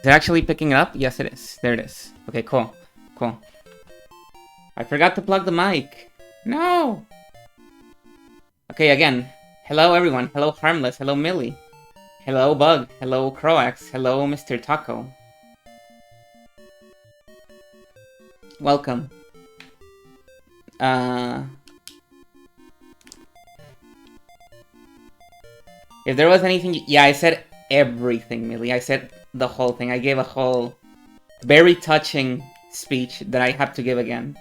it actually picking it up? Yes, it is. There it is. Okay, cool. Cool. I forgot to plug the mic. No! Okay, again. Hello, everyone. Hello, Harmless. Hello, Millie. Hello, Bug. Hello, Croax. Hello, Mr. Taco. Welcome. If there was anything... Yeah, I said everything, Millie. I said the whole thing. I gave a whole very touching speech that I have to give again.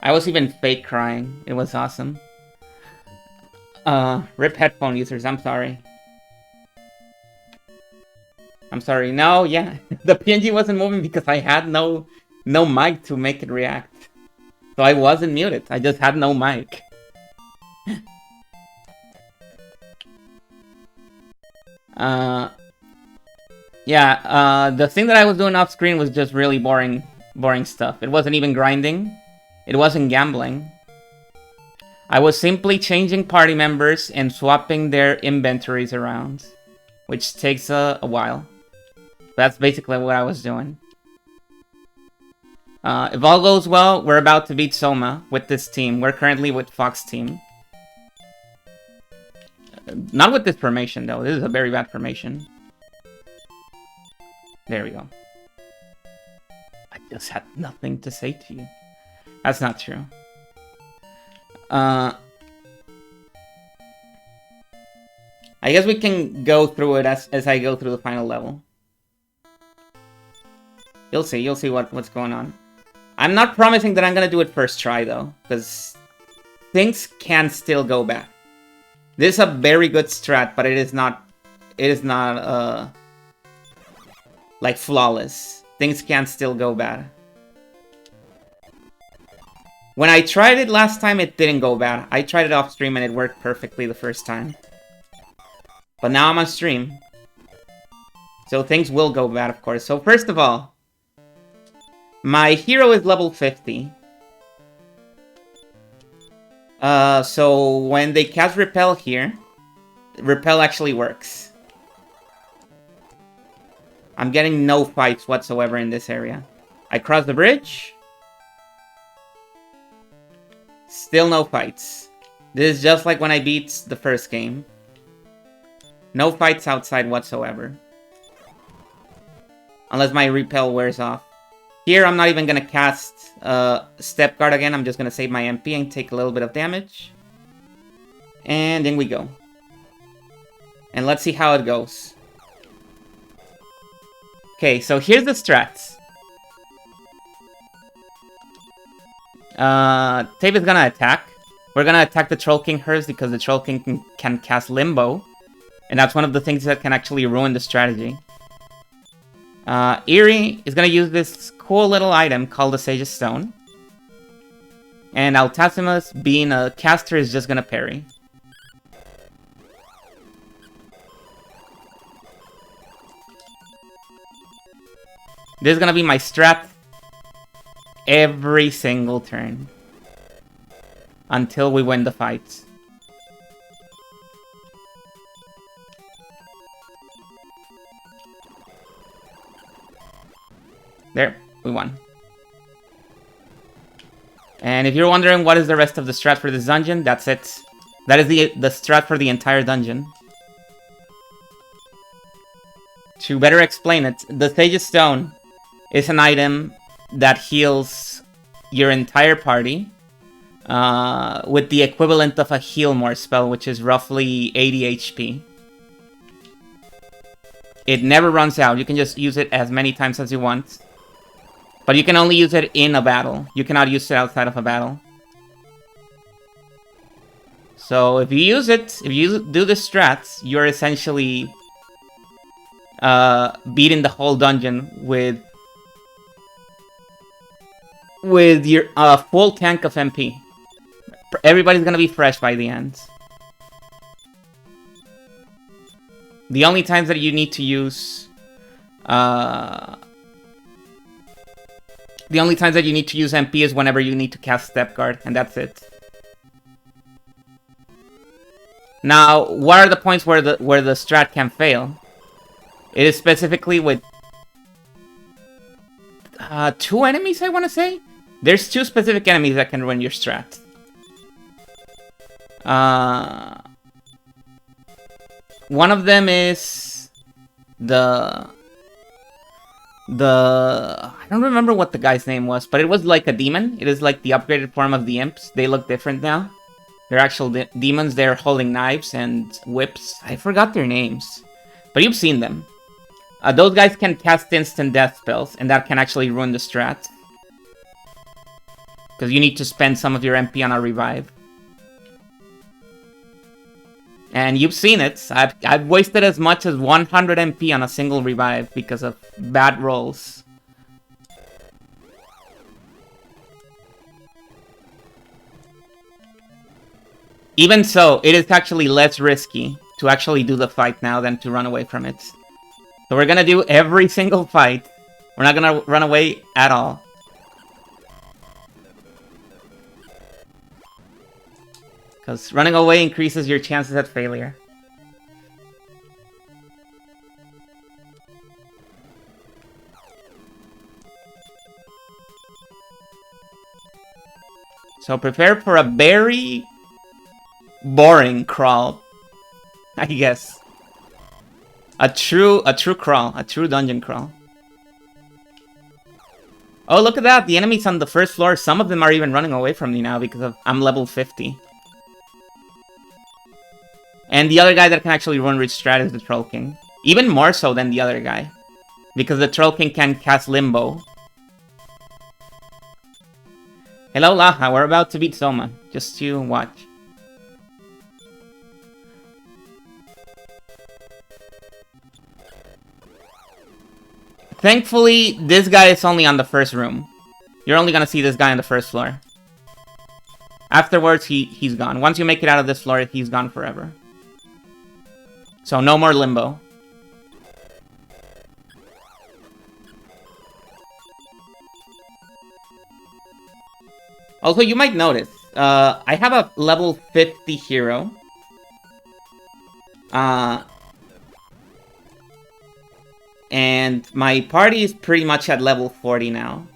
I was even fake crying. It was awesome. Rip headphone users, I'm sorry. I'm sorry. No, yeah. The PNG wasn't moving because I had no mic to make it react. So I wasn't muted. I just had no mic. Yeah, the thing that I was doing off screen was just really boring stuff. It wasn't even grinding. It wasn't gambling. I was simply changing party members and swapping their inventories around, which takes a while. That's basically what I was doing. If all goes well, we're about to beat Zoma with this team. We're currently with Fox team. Not with this formation, though. This is a very bad formation. There we go. I just had nothing to say to you. That's not true. I guess we can go through it as I go through the final level. You'll see what's going on. I'm not promising that I'm gonna do it first try, though, because things can still go bad. This is a very good strat, but it is not like flawless. Things can still go bad. When I tried it last time, it didn't go bad. I tried it off stream and it worked perfectly the first time. But now I'm on stream. So things will go bad, of course. So first of all, my hero is level 50. So when they cast Repel here, Repel actually works. I'm getting no fights whatsoever in this area. I cross the bridge. Still no fights. This is just like when I beat the first game. No fights outside whatsoever. Unless my Repel wears off. Here, I'm not even going to cast Step Guard again. I'm just going to save my MP and take a little bit of damage. And in we go. And let's see how it goes. Okay, so here's the strats. Tape is going to attack. We're going to attack the Troll King first because the Troll King can cast Limbo. And that's one of the things that can actually ruin the strategy. Eerie is going to use this cool little item called the Sage's Stone. And Altasimus, being a caster, is just going to parry. This is going to be my strat every single turn. Until we win the fight. There, we won. And if you're wondering what is the rest of the strat for this dungeon, that's it. That is the strat for the entire dungeon. To better explain it, the Sage's Stone is an item that heals your entire party with the equivalent of a Heal More spell, which is roughly 80 HP. It never runs out. You can just use it as many times as you want. But you can only use it in a battle. You cannot use it outside of a battle. So if you use it, if you do the strats, you're essentially beating the whole dungeon with your full tank of MP. Everybody's gonna be fresh by the end. The only times that you need to use MP is whenever you need to cast Step Guard, and that's it. Now, what are the points where the strat can fail? It is specifically with 2 enemies, I want to say. There's 2 specific enemies that can ruin your strat. One of them is the I don't remember what the guy's name was, but it was like a demon. It is like the upgraded form of the imps. They look different now. They're actual demons. They're holding knives and whips. I forgot their names, but you've seen them. Those guys can cast instant death spells, and that can actually ruin the strat. Because you need to spend some of your MP on a revive. And you've seen it. I've wasted as much as 100 MP on a single revive because of bad rolls. Even so, it is actually less risky to actually do the fight now than to run away from it. So we're gonna do every single fight. We're not gonna run away at all. Because running away increases your chances at failure. So prepare for a very boring crawl, I guess. A true crawl, a true dungeon crawl. Oh, look at that! The enemies on the first floor, some of them are even running away from me now because I'm level 50. And the other guy that can actually run rich strat is the Troll King. Even more so than the other guy. Because the Troll King can cast Limbo. Hello, Laha. We're about to beat Zoma. Just you watch. Thankfully, this guy is only on the first room. You're only gonna see this guy on the first floor. Afterwards, he's gone. Once you make it out of this floor, he's gone forever. So no more Limbo. Also, you might notice, I have a level 50 hero. And my party is pretty much at level 40 now.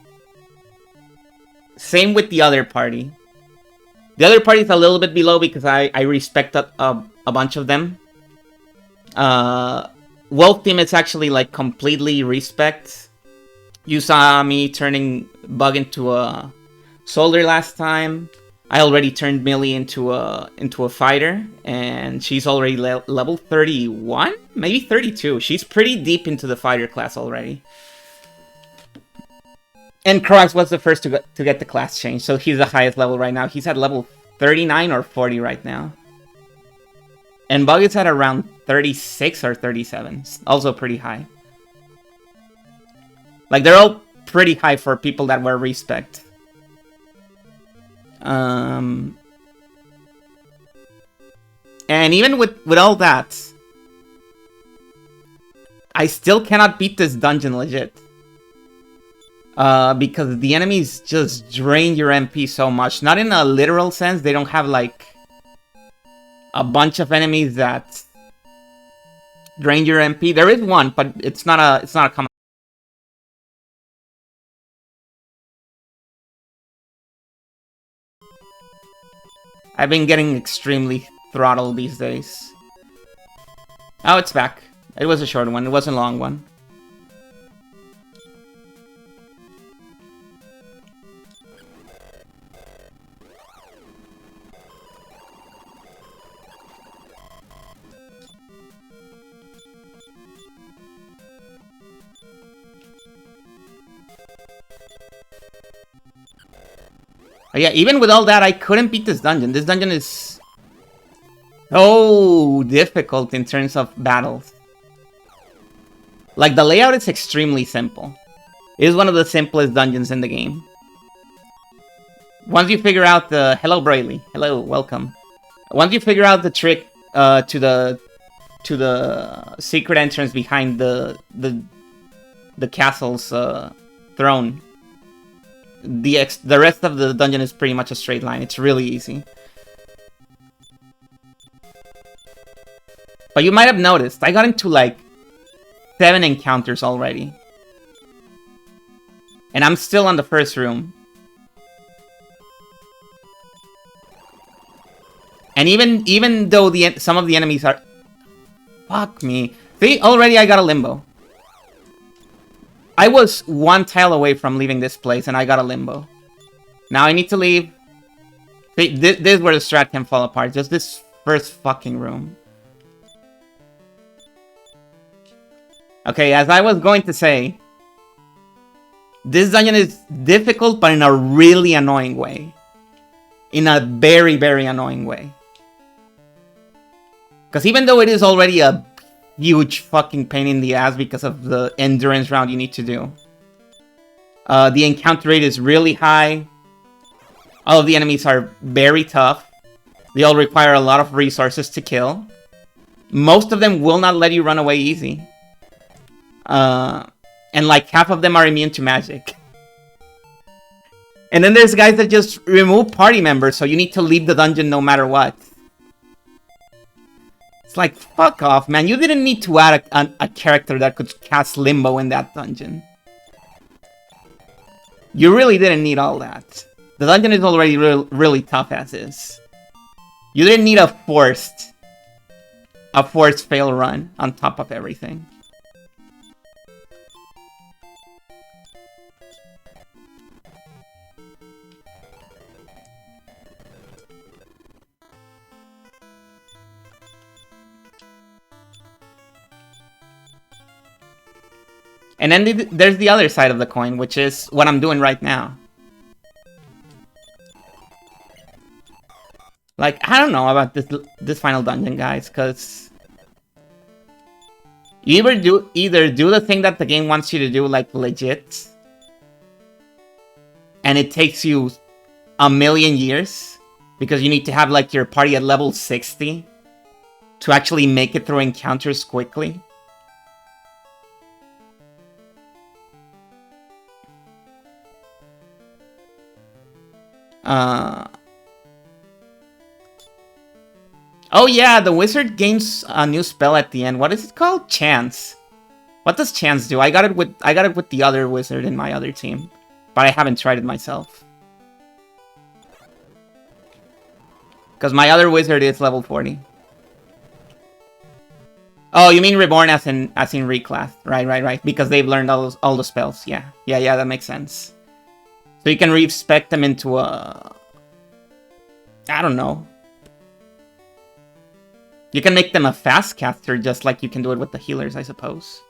Same with the other party. The other party is a little bit below because I respect a bunch of them. Wolf Team is actually like completely respect. You saw me turning Bug into a soldier last time. I already turned Millie into a fighter, and she's already level 31? Maybe 32. She's pretty deep into the fighter class already. And Kroax was the first to get the class change, so he's the highest level right now. He's at level 39 or 40 right now. And Bug is at around 36 or 37. Also pretty high. Like, they're all pretty high for people that wear respect. And even with all that, I still cannot beat this dungeon legit. Because the enemies just drain your MP so much. Not in a literal sense, they don't have like a bunch of enemies that drain your MP. There is one, but it's not a common. I've been getting extremely throttled these days. Oh, it's back. It was a short one. It wasn't a long one. But yeah, even with all that, I couldn't beat this dungeon. This dungeon is so difficult in terms of battles. Like, the layout is extremely simple. It is one of the simplest dungeons in the game. Once you figure out the... Hello, Brayley. Hello, welcome. Once you figure out the trick to the secret entrance behind the castle's throne, the rest of the dungeon is pretty much a straight line. It's really easy. But you might have noticed, I got into like 7 encounters already. And I'm still on the first room. And even though some of the enemies are... Fuck me. See, already I got a limbo. I was 1 tile away from leaving this place, and I got a limbo. Now I need to leave. See, this is where the strat can fall apart. Just this first fucking room. Okay, as I was going to say... This dungeon is difficult, but in a really annoying way. In a very, very annoying way. Because even though it is already a huge fucking pain in the ass because of the endurance round you need to do. The encounter rate is really high. All of the enemies are very tough. They all require a lot of resources to kill. Most of them will not let you run away easy. And like half of them are immune to magic. And then there's guys that just remove party members, so you need to leave the dungeon no matter what. It's like, fuck off, man. You didn't need to add a character that could cast Limbo in that dungeon. You really didn't need all that. The dungeon is already really tough as is. You didn't need a forced fail run on top of everything. And then there's the other side of the coin, which is what I'm doing right now. Like, I don't know about this final dungeon, guys, because you either do the thing that the game wants you to do, like legit, and it takes you a million years, because you need to have like your party at level 60 to actually make it through encounters quickly. Oh yeah, the wizard gains a new spell at the end. What is it called? Chance. What does Chance do? I got it with the other wizard in my other team, but I haven't tried it myself. Because my other wizard is level 40. Oh, you mean reborn as in reclass. Right. Because they've learned all the spells. Yeah, that makes sense. So you can respec them into a... I don't know. You can make them a fast caster just like you can do it with the healers, I suppose.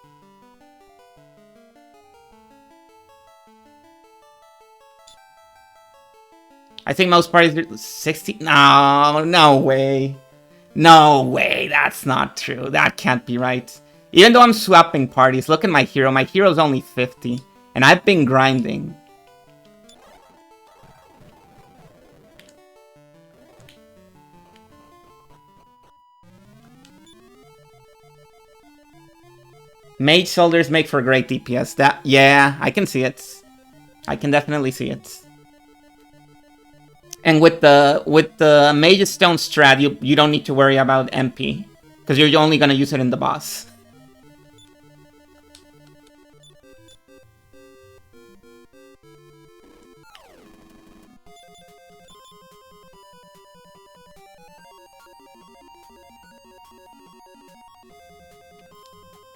I think most parties do 60... No way. No way, that's not true. That can't be right. Even though I'm swapping parties, look at my hero. My hero's only 50. And I've been grinding. Mage shoulders make for great DPS. Yeah, I can see it. I can definitely see it. And with the Mage's Stone strat, you don't need to worry about MP, because you're only gonna use it in the boss.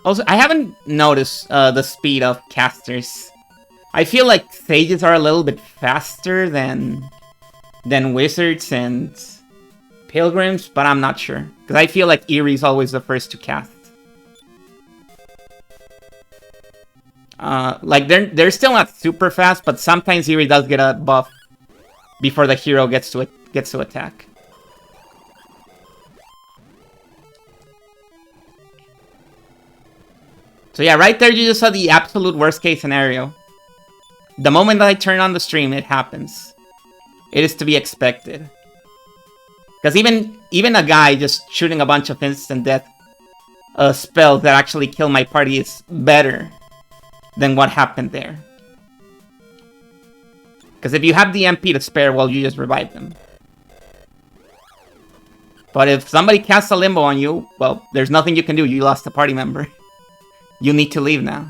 Also, I haven't noticed the speed of casters. I feel like sages are a little bit faster than wizards and pilgrims, but I'm not sure. Because I feel like Eerie's always the first to cast. Like, they're still not super fast, but sometimes Eerie does get a buff before the hero gets to attack. So yeah, right there you just saw the absolute worst case scenario. The moment that I turn on the stream, it happens. It is to be expected. Because even a guy just shooting a bunch of instant death spells that actually kill my party is better than what happened there. Because if you have the MP to spare, well, you just revive them. But if somebody casts a limbo on you, well, there's nothing you can do. You lost a party member. You need to leave now.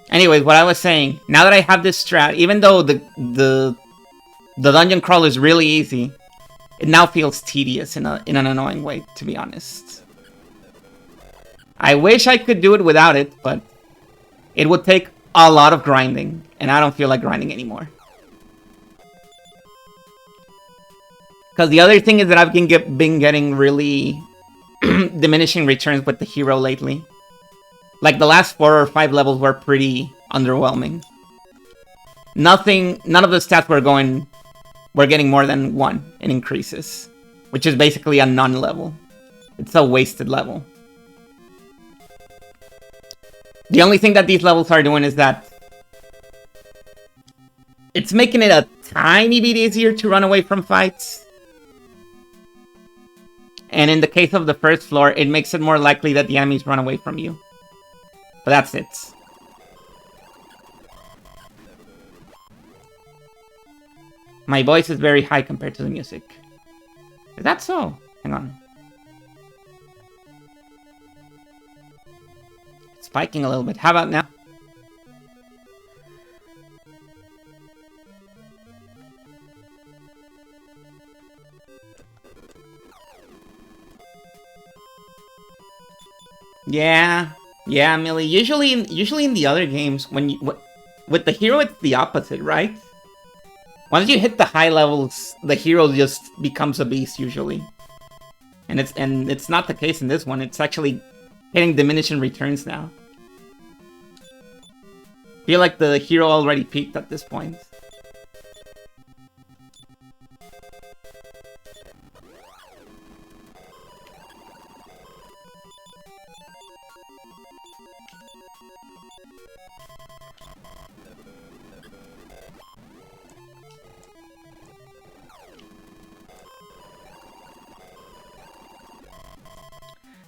Anyways, what I was saying, now that I have this strat, even though the dungeon crawl is really easy, it now feels tedious in an annoying way, to be honest. I wish I could do it without it, but it would take a lot of grinding, and I don't feel like grinding anymore. Because the other thing is that I've been getting really diminishing returns with the hero lately. Like, the last 4 or 5 levels were pretty underwhelming. None of the stats were getting more than 1 in increases. Which is basically a non-level. It's a wasted level. The only thing that these levels are doing is that it's making it a tiny bit easier to run away from fights. And in the case of the first floor, it makes it more likely that the enemies run away from you. But that's it. My voice is very high compared to the music. Is that so? Hang on. It's spiking a little bit. How about now? Yeah, Millie. Usually in the other games, with the hero, it's the opposite, right? Once you hit the high levels, the hero just becomes a beast usually, and it's not the case in this one. It's actually hitting diminishing returns now. I feel like the hero already peaked at this point.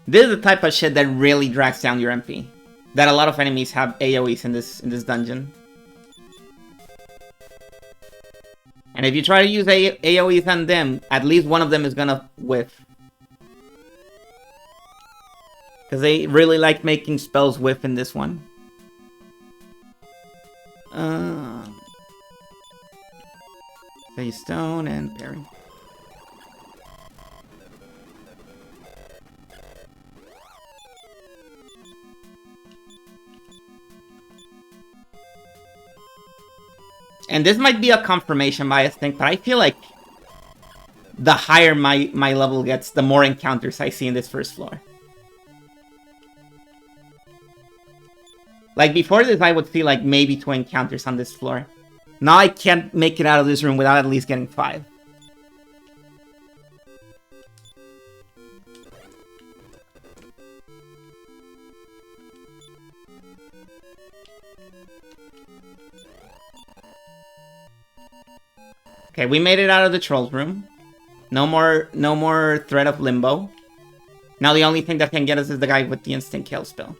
This is the type of shit that really drags down your MP. That a lot of enemies have AoEs in this dungeon. And if you try to use AoEs on them, at least one of them is gonna whiff. Because they really like making spells whiff in this one. Say stone and parry. And this might be a confirmation bias thing, but I feel like the higher my level gets, the more encounters I see in this first floor. Like, before this, I would see, like, maybe 2 encounters on this floor. Now I can't make it out of this room without at least getting 5. Okay, we made it out of the Trolls room. No more threat of limbo. Now the only thing that can get us is the guy with the instant kill spell.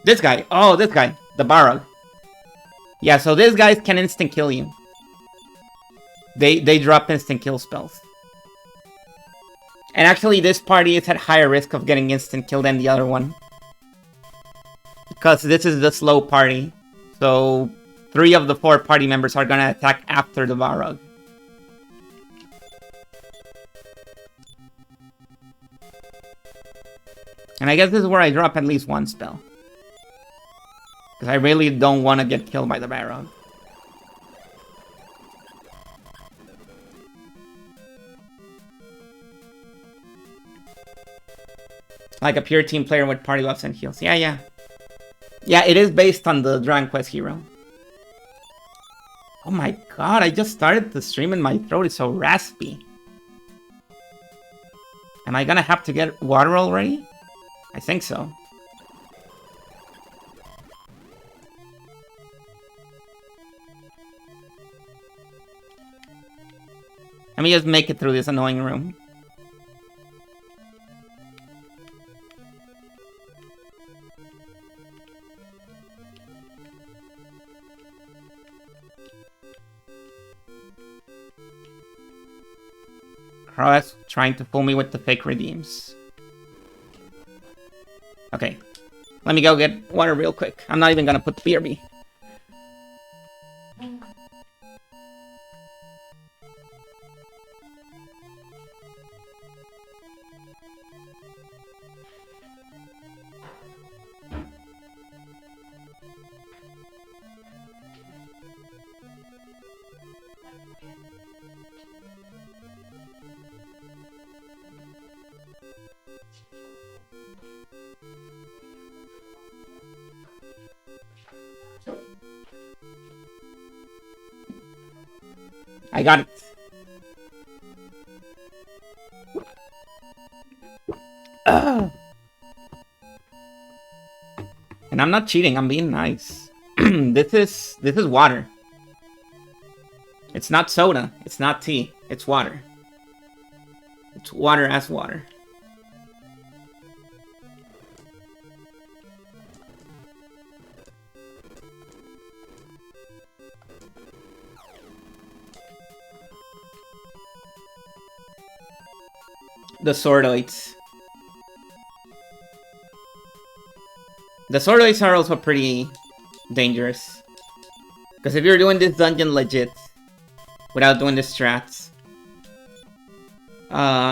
This guy. Oh, this guy. The Barog. Yeah, so these guys can instant kill you. They drop instant kill spells. And actually, this party is at higher risk of getting instant kill than the other one. Because this is the slow party. So 3 of the 4 party members are gonna attack after the Varug. And I guess this is where I drop at least 1 spell. Because I really don't want to get killed by the Varug. Like a pure team player with party buffs and heals. Yeah. Yeah, it is based on the Dragon Quest hero. Oh my god, I just started the stream and my throat is so raspy. Am I gonna have to get water already? I think so. Let me just make it through this annoying room. Cross trying to fool me with the fake redeems. Okay. Let me go get water real quick. I'm not even gonna put BRB. I got it. And I'm not cheating, I'm being nice. This is water. It's not soda, it's not tea, it's water. It's water as water. The Swordoids. The Swordoids are also pretty dangerous. Because if you're doing this dungeon legit, without doing the strats,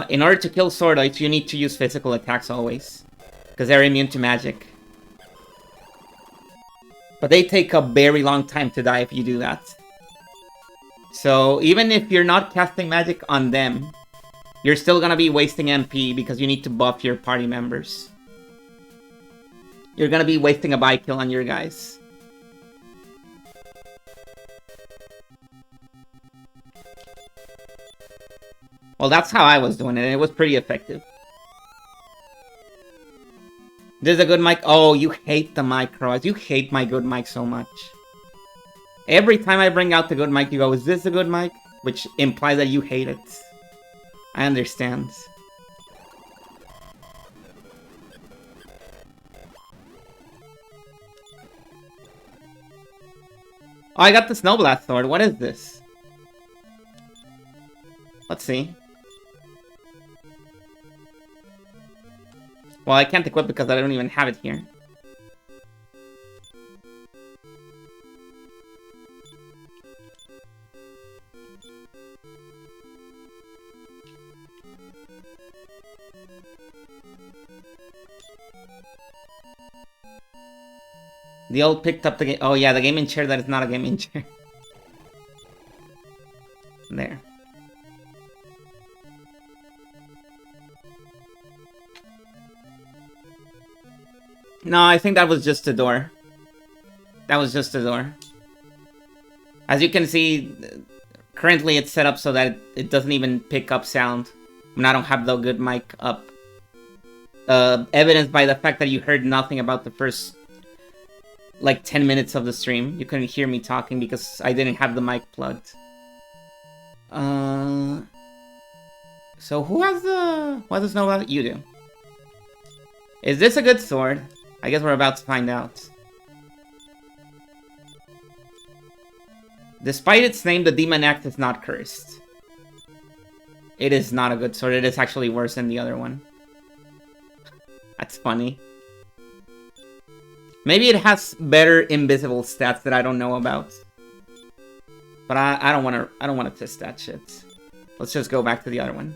in order to kill Swordoids, you need to use physical attacks always. Because they're immune to magic. But they take a very long time to die if you do that. So even if you're not casting magic on them, you're still gonna be wasting MP because you need to buff your party members. You're gonna be wasting a bike kill on your guys. Well, that's how I was doing it, and it was pretty effective. This is a good mic. Oh, you hate the mic, Cross. You hate my good mic so much. Every time I bring out the good mic, you go, is this a good mic? Which implies that you hate it. I understand. Oh, I got the Snowblast Sword. What is this? Let's see. Well, I can't equip because I don't even have it here. The old picked up the game. Oh yeah, the gaming chair that is not a gaming chair. There. No, I think that was just a door. That was just a door. As you can see, currently it's set up so that it doesn't even pick up sound. I mean, I don't have the good mic up. Evidenced by the fact that you heard nothing about the first, like, 10 minutes of the stream. You couldn't hear me talking because I didn't have the mic plugged. So who has the... What does know about it? You do. Is this a good sword? I guess we're about to find out. Despite its name, the Demon Axe is not cursed. It is not a good sword. It is actually worse than the other one. That's funny. Maybe it has better invisible stats that I don't know about. But I don't wanna test that shit. Let's just go back to the other one.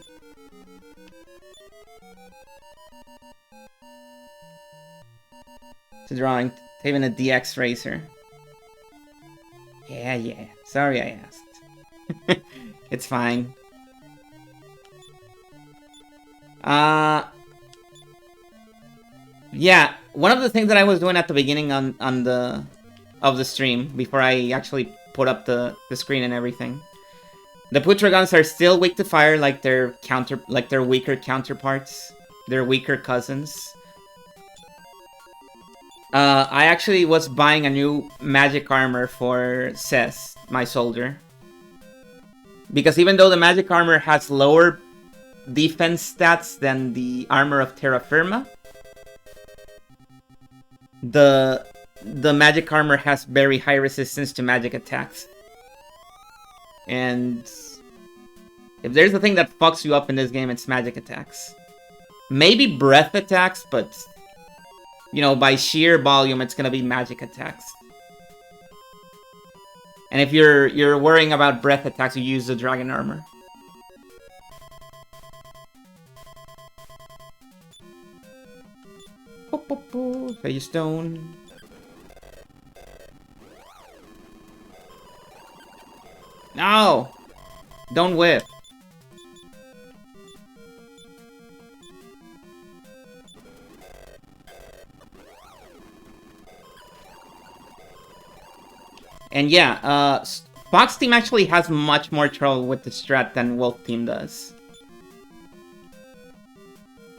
To drawing, Taven a DX Racer. Yeah. Sorry I asked. It's fine. Yeah, one of the things that I was doing at the beginning of the stream, before I actually put up the screen and everything. The Putragons are still weak to fire like their weaker counterparts. Their weaker cousins. I actually was buying a new magic armor for Cess, my soldier. Because even though the magic armor has lower defense stats than the armor of Terra Firma, the magic armor has very high resistance to magic attacks. And if there's a thing that fucks you up in this game, it's magic attacks. Maybe breath attacks, but you know, by sheer volume, it's gonna be magic attacks. And if you're worrying about breath attacks, you use the dragon armor. Phase stone. No! Don't whip. And yeah, Fox Team actually has much more trouble with the strat than Wolf Team does.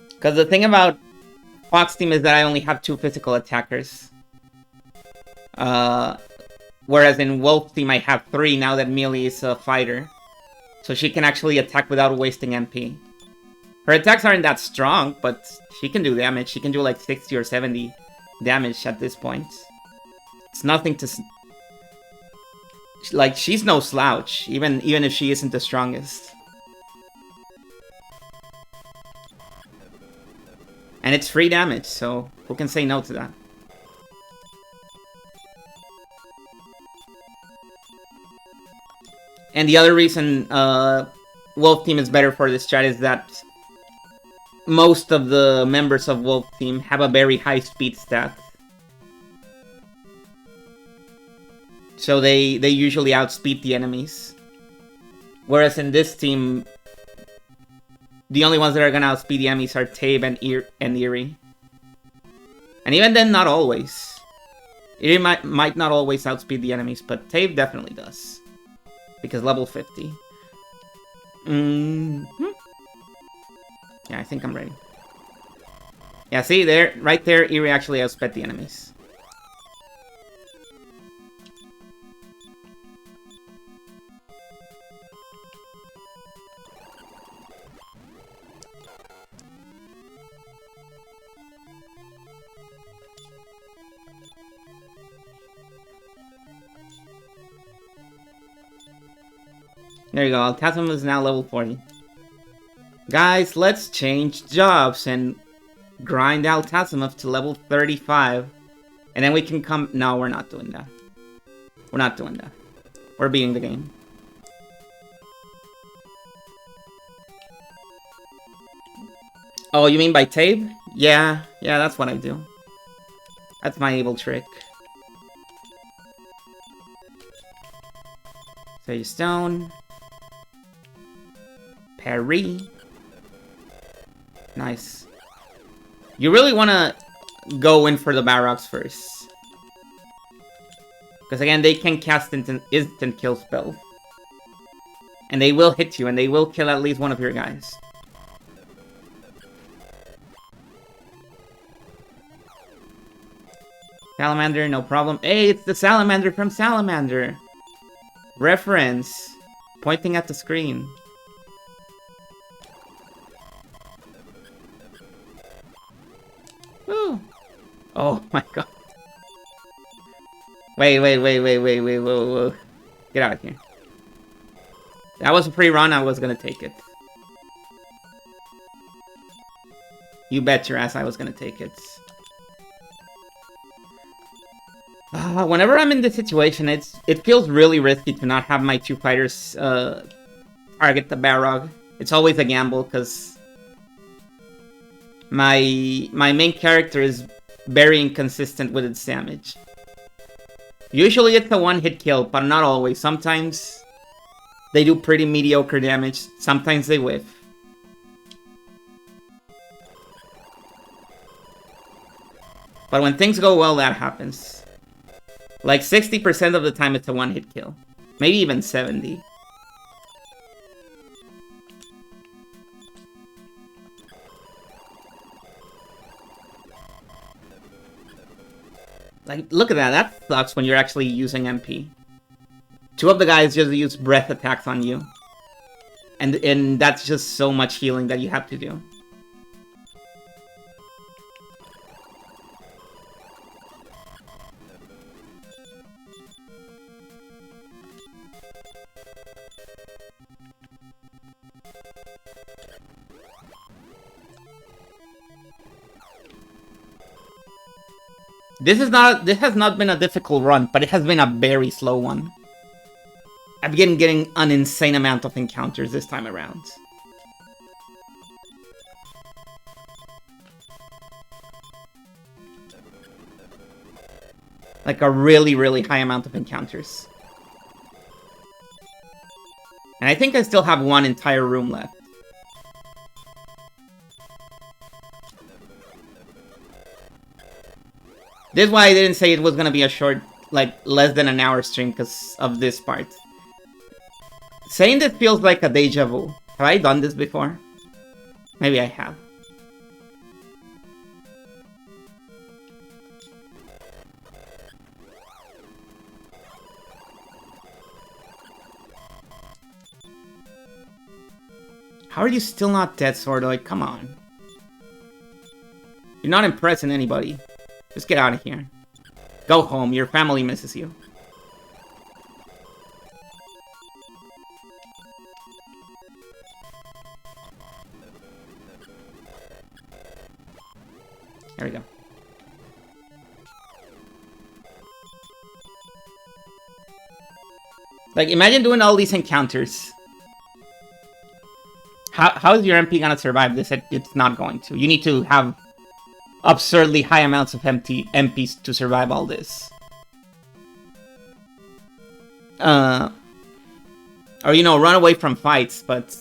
Because the thing about Fox Team is that I only have 2 physical attackers. Whereas in Wolf Team I have 3 now that Melee is a fighter. So she can actually attack without wasting MP. Her attacks aren't that strong, but she can do damage. She can do like 60 or 70 damage at this point. It's nothing to... Like, she's no slouch, even if she isn't the strongest. And it's free damage, so who can say no to that? And the other reason Wolf Team is better for this strat is that most of the members of Wolf Team have a very high speed stat. So they usually outspeed the enemies. Whereas in this team, the only ones that are gonna outspeed the enemies are Tabe and Eerie. And even then, not always. Eerie might not always outspeed the enemies, but Tabe definitely does. Because level 50. Yeah, I think I'm ready. Yeah, see, there, right there, Eerie actually outsped the enemies. There you go, Altasm is now level 40. Guys, let's change jobs and grind Altasm up to level 35. And then we can come... No, we're not doing that. We're not doing that. We're beating the game. Oh, you mean by Tabe? Yeah, that's what I do. That's my evil trick. Phase stone. Parry. Nice. You really want to go in for the Barrocks first. Because again, they can cast instant kill spells. And they will hit you, and they will kill at least one of your guys. Salamander, no problem. Hey, it's the Salamander from Salamander. Reference. Pointing at the screen. Woo. Oh my god. Wait, whoa. Get out of here. That was a free run, I was gonna take it. You bet your ass I was gonna take it. Whenever I'm in this situation, it feels really risky to not have my 2 fighters target the Barrog. It's always a gamble, because my main character is very inconsistent with its damage. Usually it's a one-hit kill, but not always. Sometimes they do pretty mediocre damage. Sometimes they whiff. But when things go well, that happens. Like 60% of the time it's a one-hit kill. Maybe even 70. Like, look at that. That sucks when you're actually using MP. 2 of the guys just use breath attacks on you. And that's just so much healing that you have to do. This has not been a difficult run, but it has been a very slow one. I've been getting an insane amount of encounters this time around. Like a really, really high amount of encounters. And I think I still have one entire room left. This is why I didn't say it was gonna be a short, like, less than an hour stream because of this part. Saying this feels like a deja vu. Have I done this before? Maybe I have. How are you still not dead, Sordoid? Come on. You're not impressing anybody. Just get out of here. Go home, your family misses you. There we go. Like, imagine doing all these encounters. How is your MP gonna survive this? It's not going to. You need to have absurdly high amounts of MPs to survive all this. Or, you know, run away from fights, but...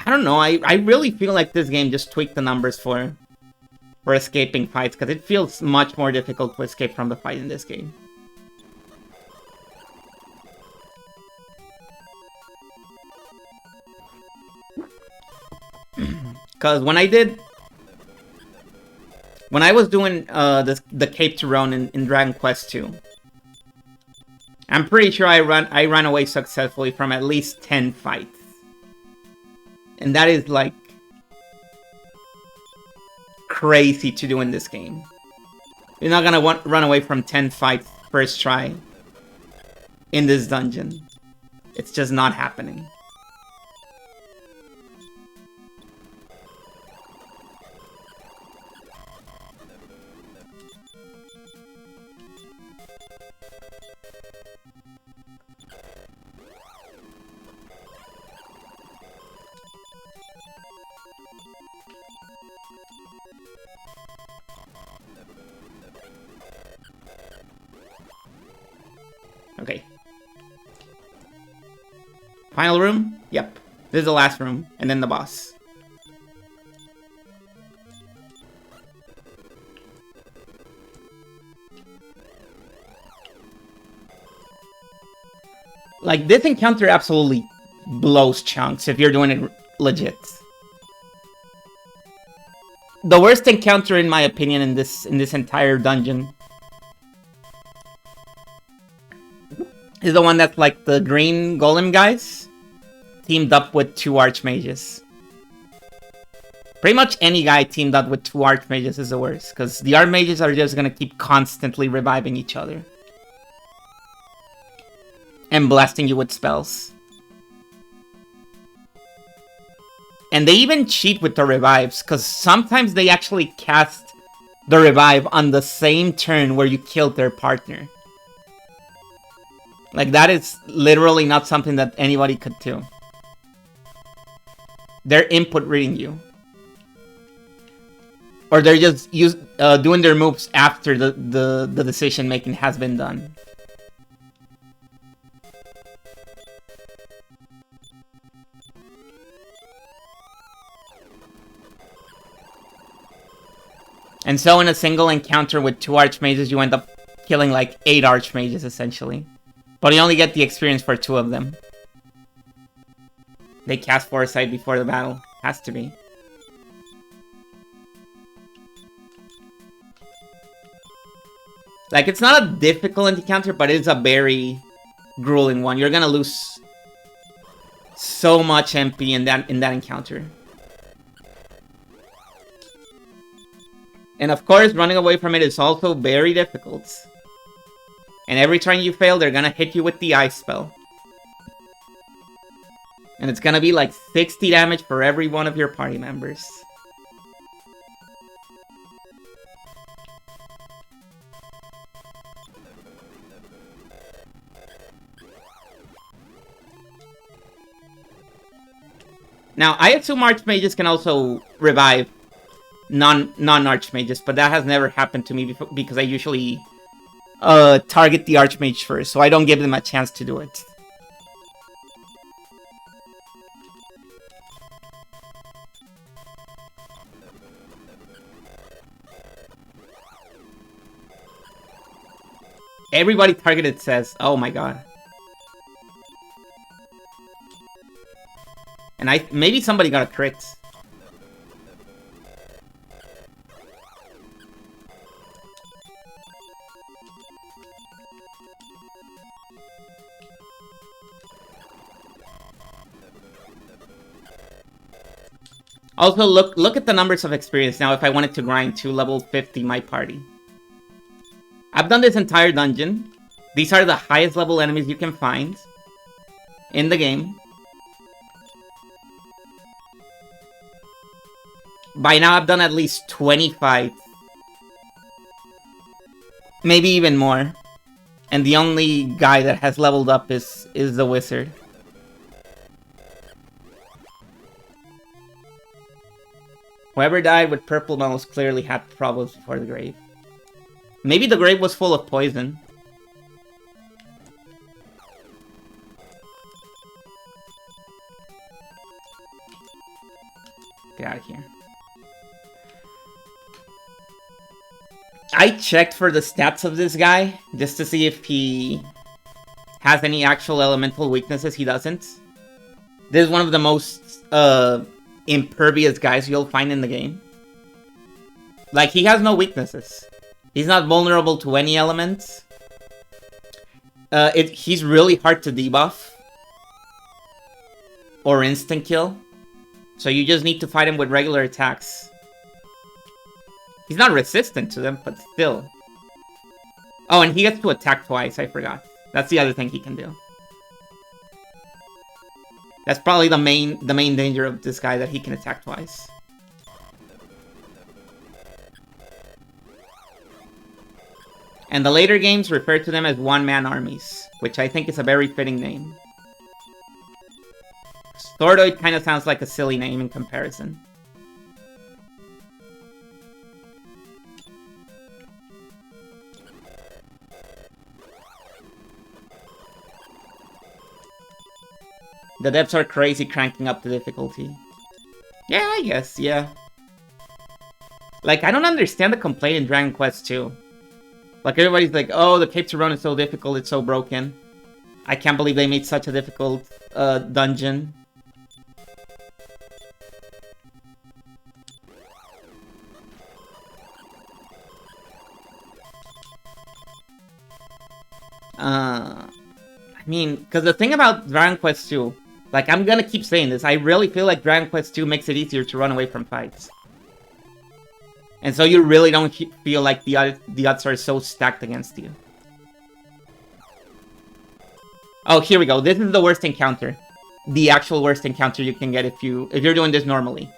I don't know, I really feel like this game just tweaked the numbers for escaping fights, because it feels much more difficult to escape from the fight in this game. Because when I was doing the Cape to Run in Dragon Quest II, I'm pretty sure I ran away successfully from at least 10 fights. And that is like crazy to do in this game. You're not gonna run away from 10 fights first try in this dungeon. It's just not happening. Okay. Final room? Yep. This is the last room, and then the boss. Like, this encounter absolutely blows chunks if you're doing it legit. The worst encounter, in my opinion, in this entire dungeon is the one that's like the green golem guys teamed up with 2 archmages. Pretty much any guy teamed up with 2 archmages is the worst, because the archmages are just gonna keep constantly reviving each other and blasting you with spells. And they even cheat with the revives, because sometimes they actually cast the revive on the same turn where you killed their partner. Like, that is literally not something that anybody could do. They're input reading you. Or they're just doing their moves after the decision making has been done. And so in a single encounter with 2 archmages, you end up killing like 8 archmages essentially. But you only get the experience for 2 of them. They cast Foresight before the battle. Has to be. Like, it's not a difficult encounter, but it's a very grueling one. You're gonna lose so much MP in that encounter. And of course, running away from it is also very difficult. And every time you fail, they're gonna hit you with the ice spell. And it's gonna be like 60 damage for every one of your party members. Now, I assume Archmages can also revive non-Archmages, but that has never happened to me before, because I usually target the Archmage first, so I don't give them a chance to do it. Everybody targeted says, oh my god. And maybe somebody got a crit. Also, look at the numbers of experience now if I wanted to grind to level 50 my party. I've done this entire dungeon. These are the highest level enemies you can find in the game. By now, I've done at least 20 fights. Maybe even more. And the only guy that has leveled up is the wizard. Whoever died with purple mouse clearly had problems before the grave. Maybe the grave was full of poison. Get out of here. I checked for the stats of this guy, just to see if he has any actual elemental weaknesses. He doesn't. This is one of the most impervious guys you'll find in the game. Like, he has no weaknesses. He's not vulnerable to any elements. He's really hard to debuff. Or instant kill. So you just need to fight him with regular attacks. He's not resistant to them, but still. Oh, and he gets to attack twice, I forgot. That's the other thing he can do. That's probably the main danger of this guy, that he can attack twice. And the later games refer to them as one-man armies, which I think is a very fitting name. Stordoid kind of sounds like a silly name in comparison. The devs are crazy cranking up the difficulty. Yeah, I guess, yeah. Like, I don't understand the complaint in Dragon Quest 2. Like, everybody's like, oh, the Cape to Run is so difficult, it's so broken. I can't believe they made such a difficult dungeon. I mean, because the thing about Dragon Quest 2, like, I'm gonna keep saying this, I really feel like Dragon Quest 2 makes it easier to run away from fights. And so you really don't feel like the odds are so stacked against you. Oh, here we go. This is the worst encounter. The actual worst encounter you can get if you're doing this normally.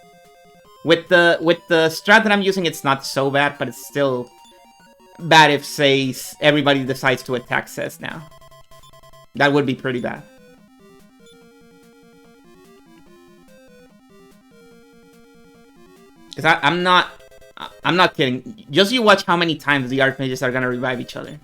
With the strat that I'm using, it's not so bad, but it's still bad if, say, everybody decides to attack Cess now. That would be pretty bad. Because I'm not kidding. Just you watch how many times the Archmages are gonna revive each other.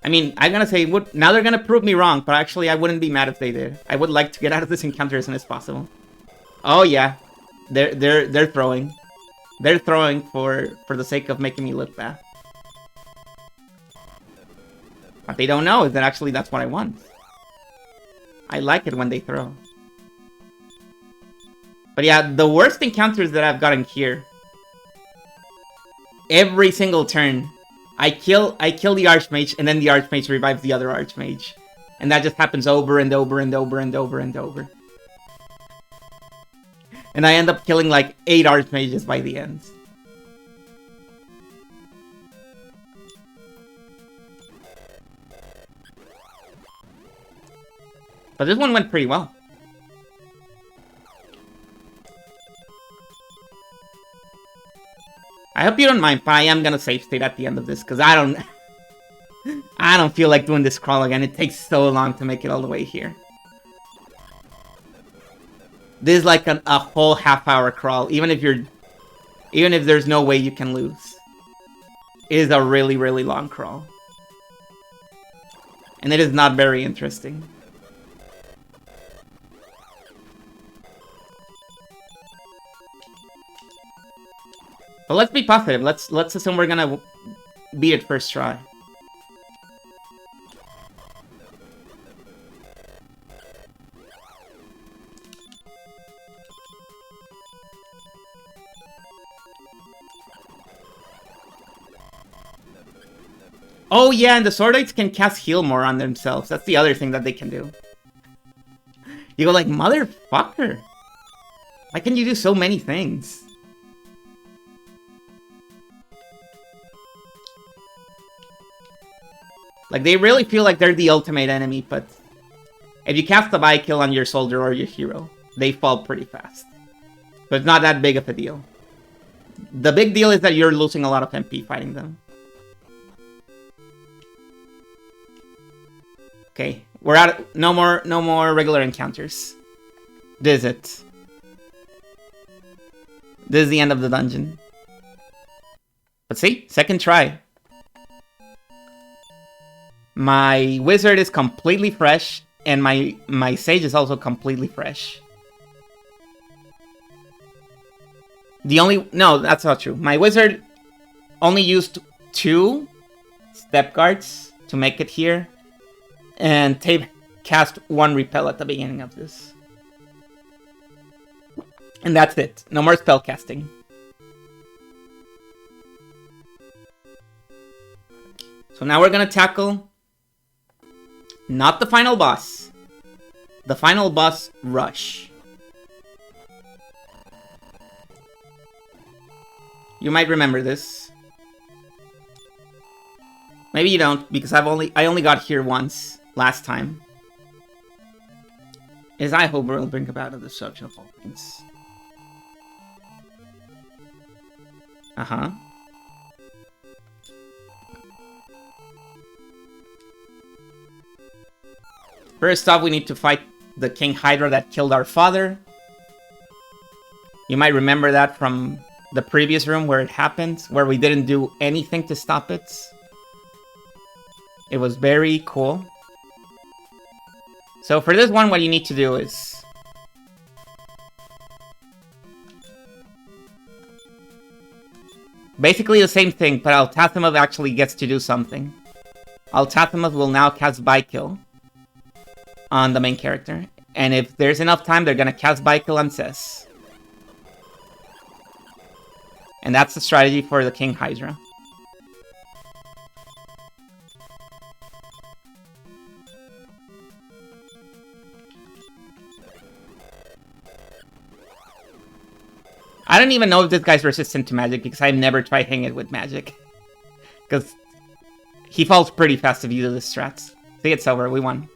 I mean, I'm gonna say, now they're gonna prove me wrong, but actually I wouldn't be mad if they did. I would like to get out of this encounter as soon as possible. Oh yeah, they're throwing. They're throwing for the sake of making me look bad. What they don't know is that actually that's what I want. I like it when they throw. But yeah, the worst encounters that I've gotten here every single turn. I kill the Archmage, and then the Archmage revives the other Archmage. And that just happens over and over and over and over and over. And I end up killing like 8 Archmages by the end. But this one went pretty well. I hope you don't mind, but I am gonna save state at the end of this, because I don't feel like doing this crawl again. It takes so long to make it all the way here. This is like a whole half-hour crawl, even if there's no way you can lose. It is a really, really long crawl. And it is not very interesting. But let's be positive. Let's assume we're gonna beat it first try. Oh yeah, and the Swordites can cast heal more on themselves. That's the other thing that they can do. You go like, motherfucker! Why can you do so many things? Like, they really feel like they're the ultimate enemy, but if you cast a buy kill on your soldier or your hero, they fall pretty fast. So it's not that big of a deal. The big deal is that you're losing a lot of MP fighting them. Okay, we're out. No more regular encounters. This is it. This is the end of the dungeon. But see, second try. My wizard is completely fresh, and my sage is also completely fresh. No, that's not true. My wizard only used 2 step guards to make it here, and Tape cast 1 repel at the beginning of this. And that's it. No more spell casting. So now we're gonna tackle not the final boss. The final boss, Rush. You might remember this. Maybe you don't, because I only got here once last time. As I hope will bring about a destruction of all things. Uh-huh. First off, we need to fight the King Hydra that killed our father. You might remember that from the previous room where it happened, where we didn't do anything to stop it. It was very cool. So for this one, what you need to do is basically the same thing, but Altathimov actually gets to do something. Altathimov will now cast Buy Kill on the main character. And if there's enough time, they're gonna cast Buy Kill on Cess. And that's the strategy for the King Hydra. I don't even know if this guy's resistant to magic, because I've never tried hitting it with magic. Because he falls pretty fast if you do the strats. See, it's over. We won.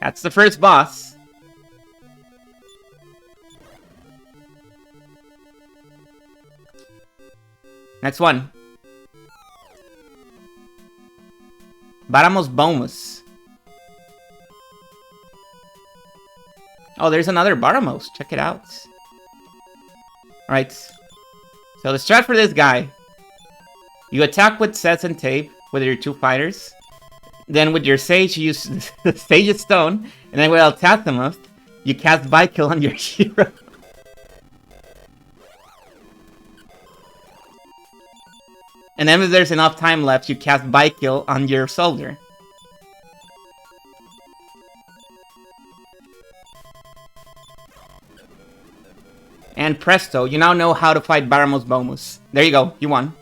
That's the first boss. Next one. Baramos Bonus. Oh, there's another Baramos. Check it out. Alright. So the strat for this guy. You attack with Sets and Tape with your 2 fighters. Then with your Sage, you use the Sage's Stone. And then with Altathimov, you cast Buy Kill on your hero. And then if there's enough time left, you cast Buy Kill on your soldier. And presto, you now know how to fight Baramos Bomus. There you go, you won.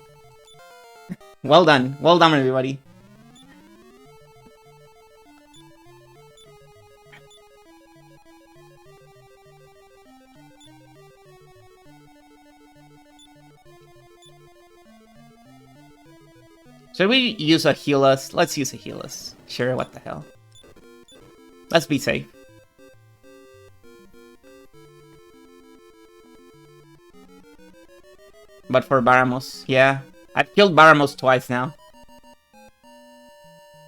Well done everybody. Should we use a heal us? Let's use a heal us. Sure, what the hell. Let's be safe. But for Baramos, yeah. I've killed Baramos twice now.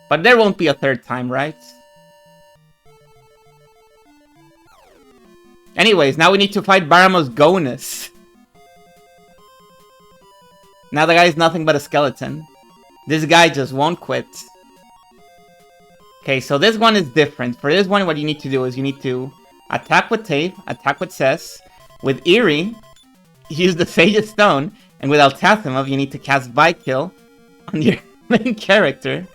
But there won't be a third time, right? Anyways, now we need to fight Baramos Gonus. Now the guy is nothing but a skeleton. This guy just won't quit. Okay, so this one is different. For this one, what you need to do is you need to attack with Tave, attack with Cess. With Eerie, use the Sage's Stone. And with Altathimov, you need to cast Bykill on your main character.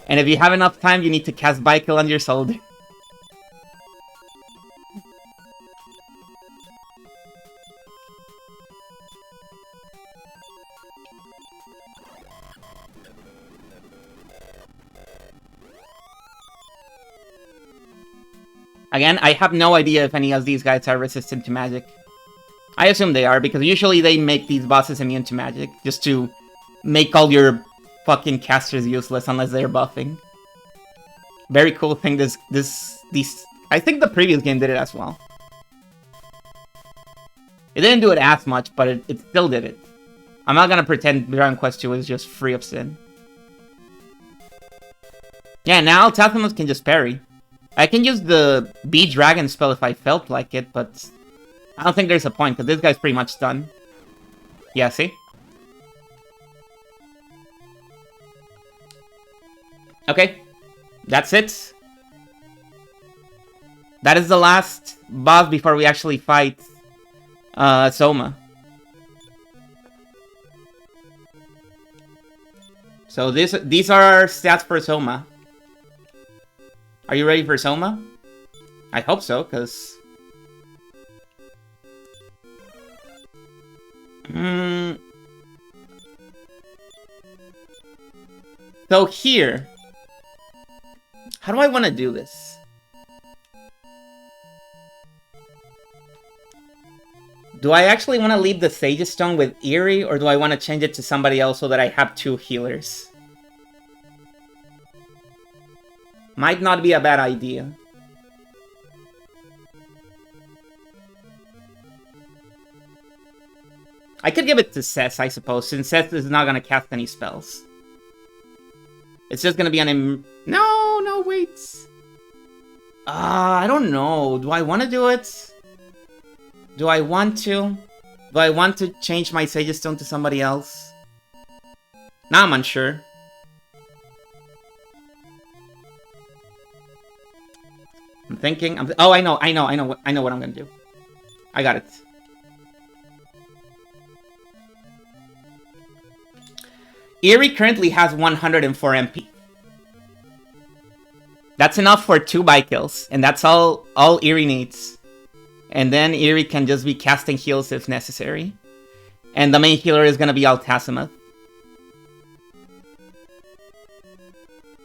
And if you have enough time, you need to cast Bykill on your soldier. Again, I have no idea if any of these guys are resistant to magic. I assume they are, because usually they make these bosses immune to magic, just to make all your fucking casters useless unless they're buffing. Very cool thing, these... I think the previous game did it as well. It didn't do it as much, but it still did it. I'm not gonna pretend Dragon Quest II is just free of sin. Yeah, now Altathimos can just parry. I can use the Bee Dragon spell if I felt like it, but I don't think there's a point, because this guy's pretty much done. Yeah, see? Okay, that's it. That is the last boss before we actually fight Zoma. So these are our stats for Zoma. Are you ready for Zoma? I hope so, because... So here... How do I want to do this? Do I actually want to leave the Sage's Stone with Eerie, or do I want to change it to somebody else so that I have 2 healers? Might not be a bad idea. I could give it to Cess, I suppose, since Cess is not gonna cast any spells. It's just gonna be an No, wait! I don't know. Do I want to do it? Do I want to? Do I want to change my Sage's Stone to somebody else? Now I'm unsure. I'm thinking. Oh, I know what I'm gonna do. I got it. Eerie currently has 104 MP. That's enough for 2 Bykills, and that's all Eerie needs. And then Eerie can just be casting heals if necessary. And the main healer is gonna be Altathimov.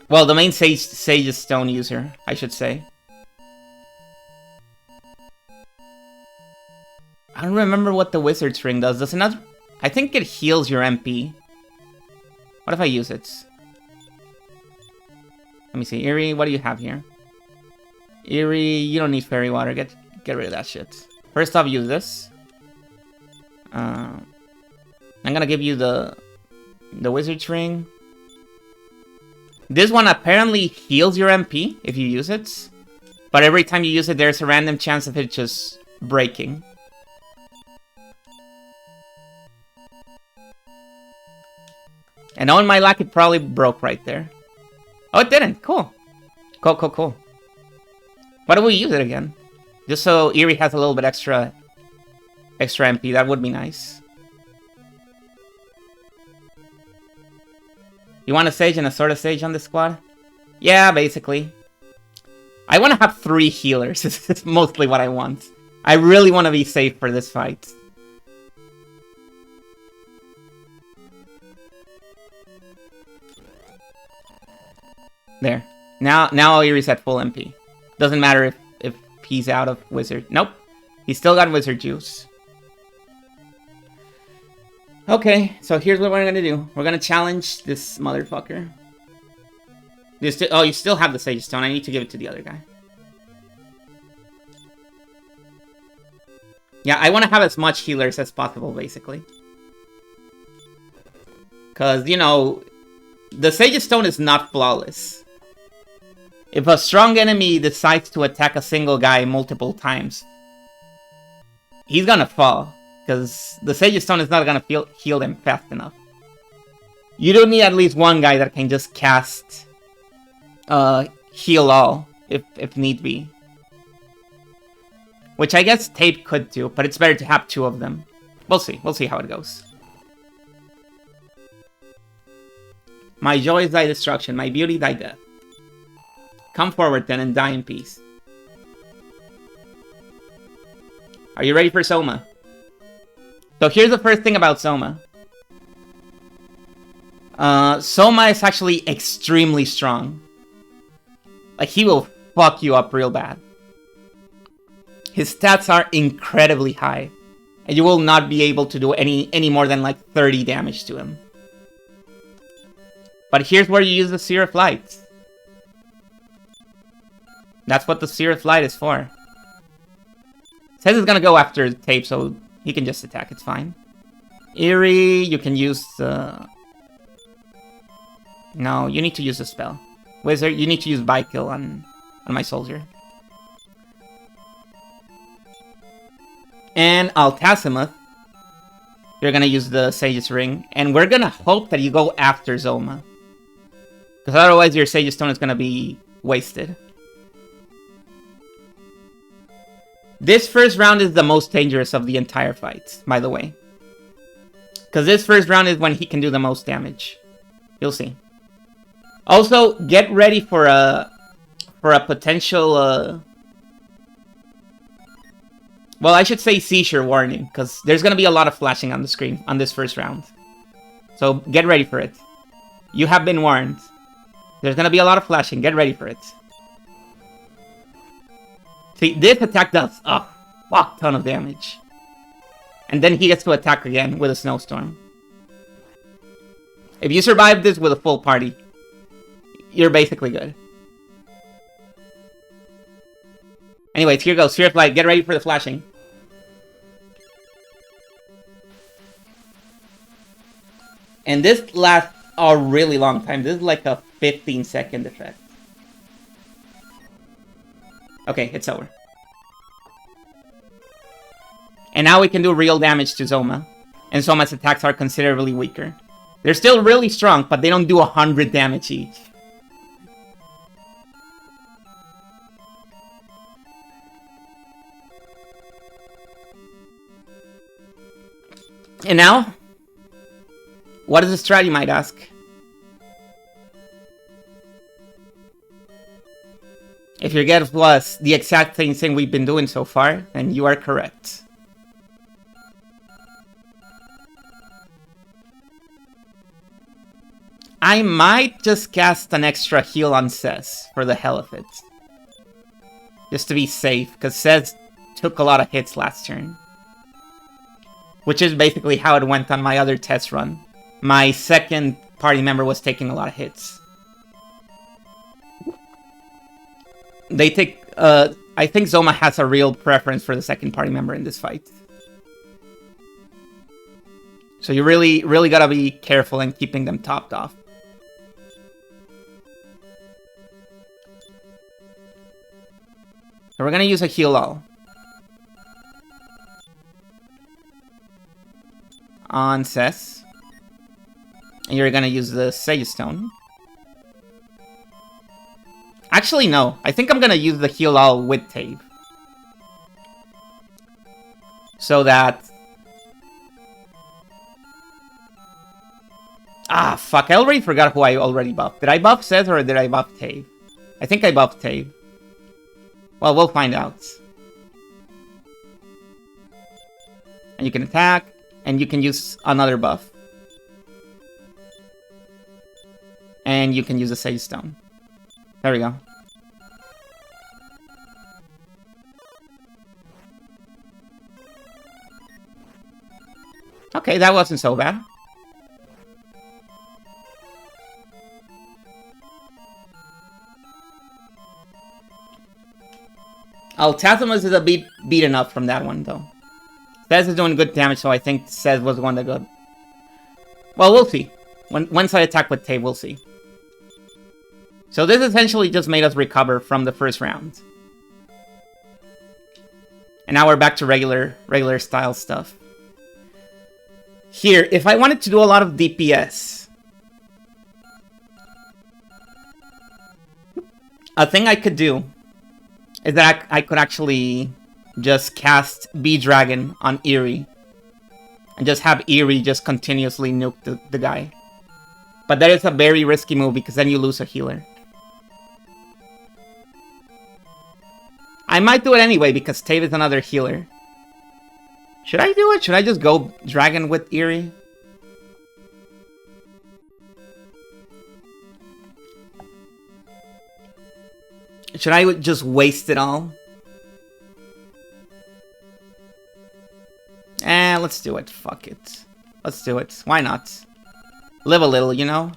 Well, the main Sage's Stone user, I should say. I don't remember what the Wizard's Ring does. Does it not? I think it heals your MP. What if I use it? Let me see. Eerie, what do you have here? Eerie, you don't need Fairy Water. Get rid of that shit. First off, use this. I'm gonna give you the Wizard's Ring. This one apparently heals your MP if you use it. But every time you use it, there's a random chance of it just breaking. And knowing my luck, it probably broke right there. Oh, it didn't. Cool. Cool. Why don't we use it again? Just so Eerie has a little bit extra MP. That would be nice. You want a Sage and a Sword of Sage on this squad? Yeah, basically. I want to have 3 healers. This is mostly what I want. I really want to be safe for this fight. There. Now Airi's at full MP. Doesn't matter if he's out of wizard. Nope. He's still got wizard juice. Okay, so here's what we're gonna do. We're gonna challenge this motherfucker. Oh, you still have the Sage Stone. I need to give it to the other guy. Yeah, I want to have as much healers as possible, basically. Because, you know, the Sage Stone is not flawless. If a strong enemy decides to attack a single guy multiple times, he's gonna fall. Because the Sage Stone is not gonna heal them fast enough. You do need at least one guy that can just cast heal all, if need be. Which I guess Tape could do, but it's better to have two of them. We'll see how it goes. My joy is thy destruction, my beauty thy death. Come forward then and die in peace. Are you ready for Zoma? So here's the first thing about Zoma. Zoma is actually extremely strong. Like, he will fuck you up real bad. His stats are incredibly high. And you will not be able to do any more than like 30 damage to him. But here's where you use the Seer of Light. That's what the Seer of Light is for. It says it's gonna go after Tape, so he can just attack, it's fine. Eerie, you can use... No, you need to use the spell. Wizard, you need to use Bykill on my soldier. And Altazimuth, you're gonna use the Sage's Ring, and we're gonna hope that you go after Zoma. Because otherwise your Sage's Stone is gonna be wasted. This first round is the most dangerous of the entire fight, by the way. Because this first round is when he can do the most damage. You'll see. Also, get ready for a potential... Well, I should say seizure warning, because there's going to be a lot of flashing on the screen on this first round. So get ready for it. You have been warned. There's going to be a lot of flashing. Get ready for it. See, this attack does a fuck ton of damage. And then he gets to attack again with a snowstorm. If you survive this with a full party, you're basically good. Anyways, here goes. Sphere of Light. Get ready for the flashing. And this lasts a really long time. This is like a 15-second effect. Okay, it's over. And now we can do real damage to Zoma. And Zoma's attacks are considerably weaker. They're still really strong, but they don't do 100 damage each. And now, what is the strat, you might ask? If your guess was the exact same thing we've been doing so far, then you are correct. I might just cast an extra heal on Cez for the hell of it. Just to be safe, because Cez took a lot of hits last turn. Which is basically how it went on my other test run. My second party member was taking a lot of hits. They take... I think Zoma has a real preference for the second party member in this fight. So you really gotta be careful in keeping them topped off. So we're gonna use a heal all. On Cez. And you're gonna use the Sage Stone. Actually, no. I think I'm gonna use the heal all with Tave. So that... Ah, fuck. I already forgot who I already buffed. Did I buff Cez or did I buff Tave? I think I buffed Tave. Well, we'll find out. And you can attack, and you can use another buff. And you can use a Sage Stone. There we go. Okay, that wasn't so bad. Oh, Tathamus is a bit beaten up from that one, though. Sez is doing good damage, so I think Sez was the one that got... Well, we'll see. Once I attack with Tay, we'll see. So this essentially just made us recover from the first round. And now we're back to regular style stuff. Here, if I wanted to do a lot of DPS... A thing I could do is that I could actually just cast B-Dragon on Eerie. And just have Eerie just continuously nuke the guy. But that is a very risky move because then you lose a healer. I might do it anyway because Tave is another healer. Should I do it? Should I just go Dragon with Eerie? Should I just waste it all? Let's do it. Fuck it. Let's do it. Why not? Live a little, you know?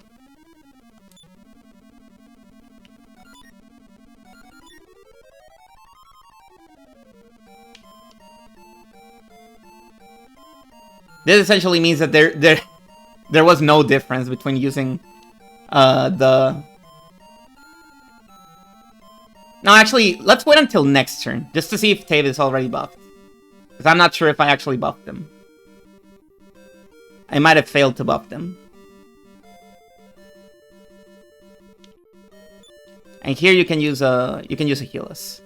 This essentially means that there was no difference between using the... No, actually, let's wait until next turn, just to see if Tave is already buffed. Because I'm not sure if I actually buffed him. I might have failed to buff them. And here you can use a Healus.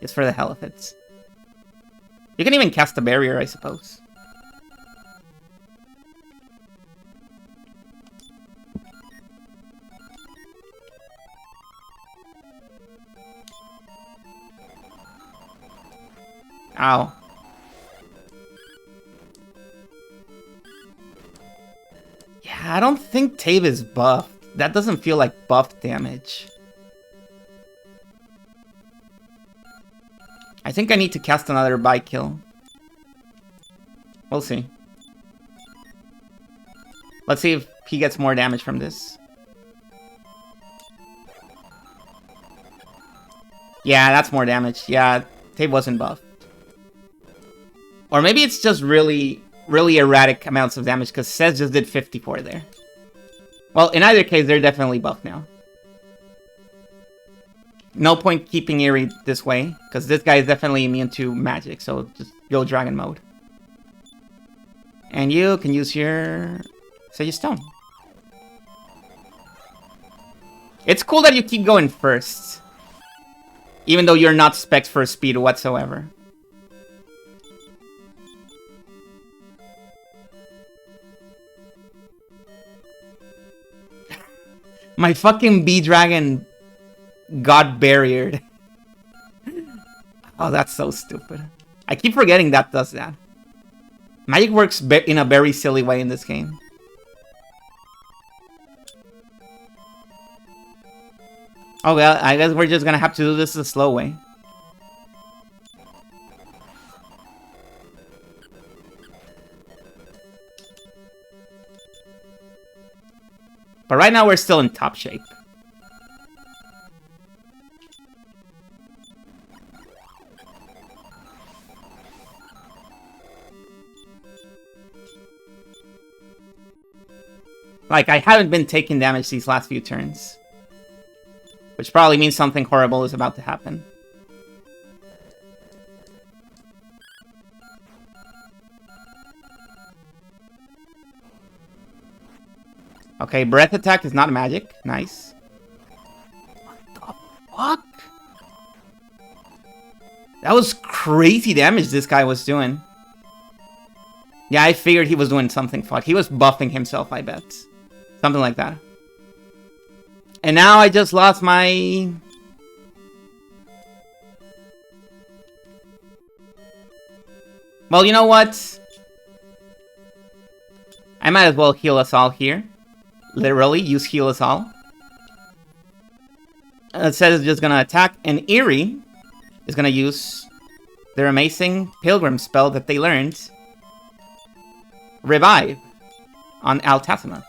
It's for the hell of it. You can even cast a barrier, I suppose. Ow. Yeah, I don't think Tave is buffed. That doesn't feel like buff damage. I think I need to cast another buy kill. We'll see. Let's see if he gets more damage from this. Yeah, that's more damage. Yeah, Tave wasn't buffed. Or maybe it's just really erratic amounts of damage, because Sez just did 54 there. Well, in either case, they're definitely buffed now. No point keeping Eerie this way, because this guy is definitely immune to magic, so just go Dragon mode. And you can use your Sage Stone. It's cool that you keep going first, even though you're not spec'd for speed whatsoever. My fucking B-Dragon got barriered. Oh, that's so stupid. I keep forgetting that does that. Magic works in a very silly way in this game. Oh well, I guess we're just gonna have to do this the slow way. But right now we're still in top shape. Like, I haven't been taking damage these last few turns. Which probably means something horrible is about to happen. Okay, Breath Attack is not magic. Nice. What the fuck? That was crazy damage this guy was doing. Yeah, I figured he was doing something fucked. He was buffing himself, I bet. Something like that. And now I just lost my... Well, you know what? I might as well heal us all here. Literally, use heal us all. It says it's just gonna attack, and Eerie is gonna use their amazing Pilgrim spell that they learned. Revive on Altathema.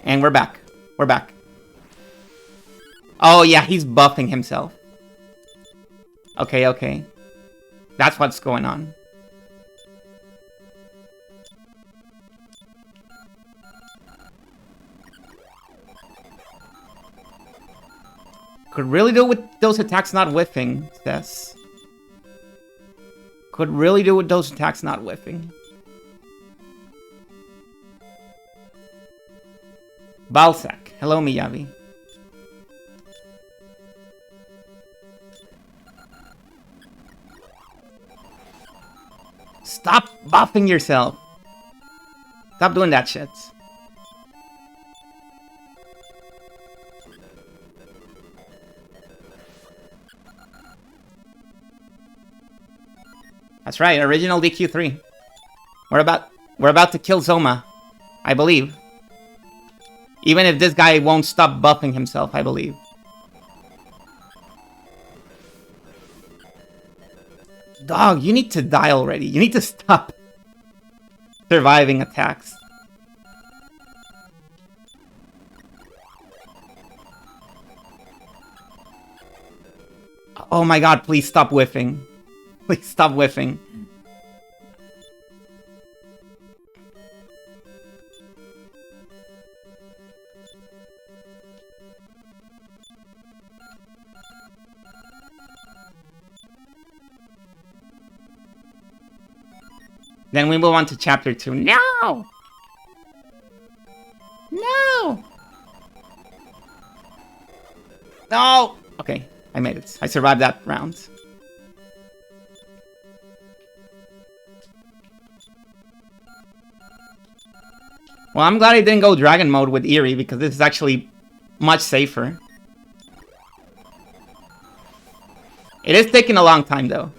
And we're back. We're back. Oh yeah, he's buffing himself. Okay, okay. That's what's going on. Could really do with those attacks not whiffing, Tess. Could really do with those attacks not whiffing. Balzac. Hello, Miyavi. Stop buffing yourself. Stop doing that shit. That's right, original dq3. We're about to kill Zoma, I believe. Even if this guy won't stop buffing himself, I believe. Dog, you need to die already. You need to stop surviving attacks. Oh my god, please stop whiffing. Please stop whiffing. Then we move on to chapter 2. No! No! No! Okay, I made it. I survived that round. Well, I'm glad I didn't go dragon mode with Eerie, because this is actually much safer. It is taking a long time, though.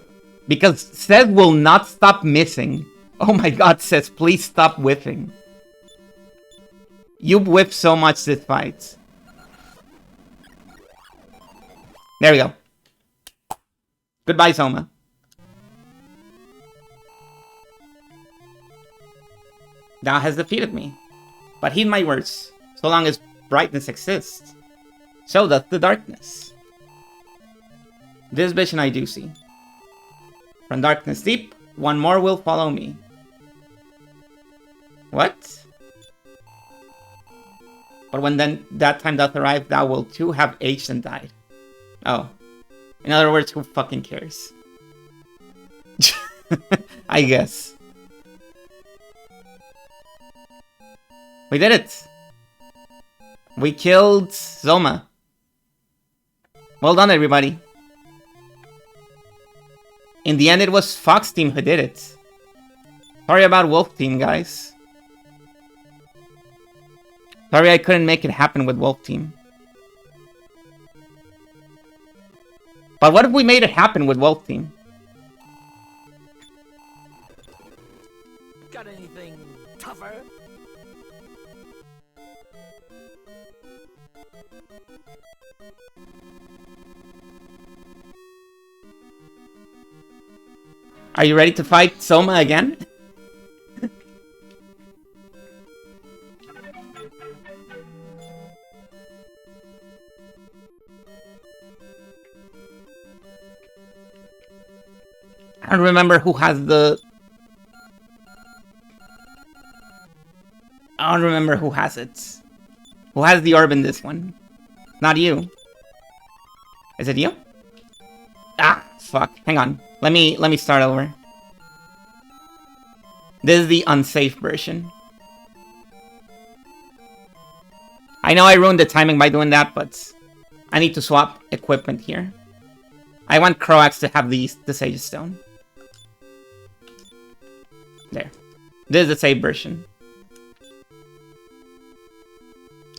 Because Seth will not stop missing. Oh my god, Seth, please stop whiffing. You've whiffed so much this fight. There we go. Goodbye, Zoma. Thou has defeated me. But heed my words. So long as brightness exists, so doth the darkness. This vision I do see. From darkness deep, one more will follow me. What? But when then that time doth arrive, thou wilt too have aged and died. Oh. In other words, who fucking cares? I guess. We did it! We killed Zoma. Well done, everybody. In the end, it was Fox Team who did it. Sorry about Wolf Team, guys. Sorry I couldn't make it happen with Wolf Team. But what if we made it happen with Wolf Team? Got anything tougher? Are you ready to fight Zoma again? I don't remember who has the... I don't remember who has it. Who has the orb in this one? Not you. Is it you? Ah, fuck. Hang on. Let me start over. This is the unsafe version. I know I ruined the timing by doing that, but I need to swap equipment here. I want Croax to have the Sage Stone. There. This is the safe version.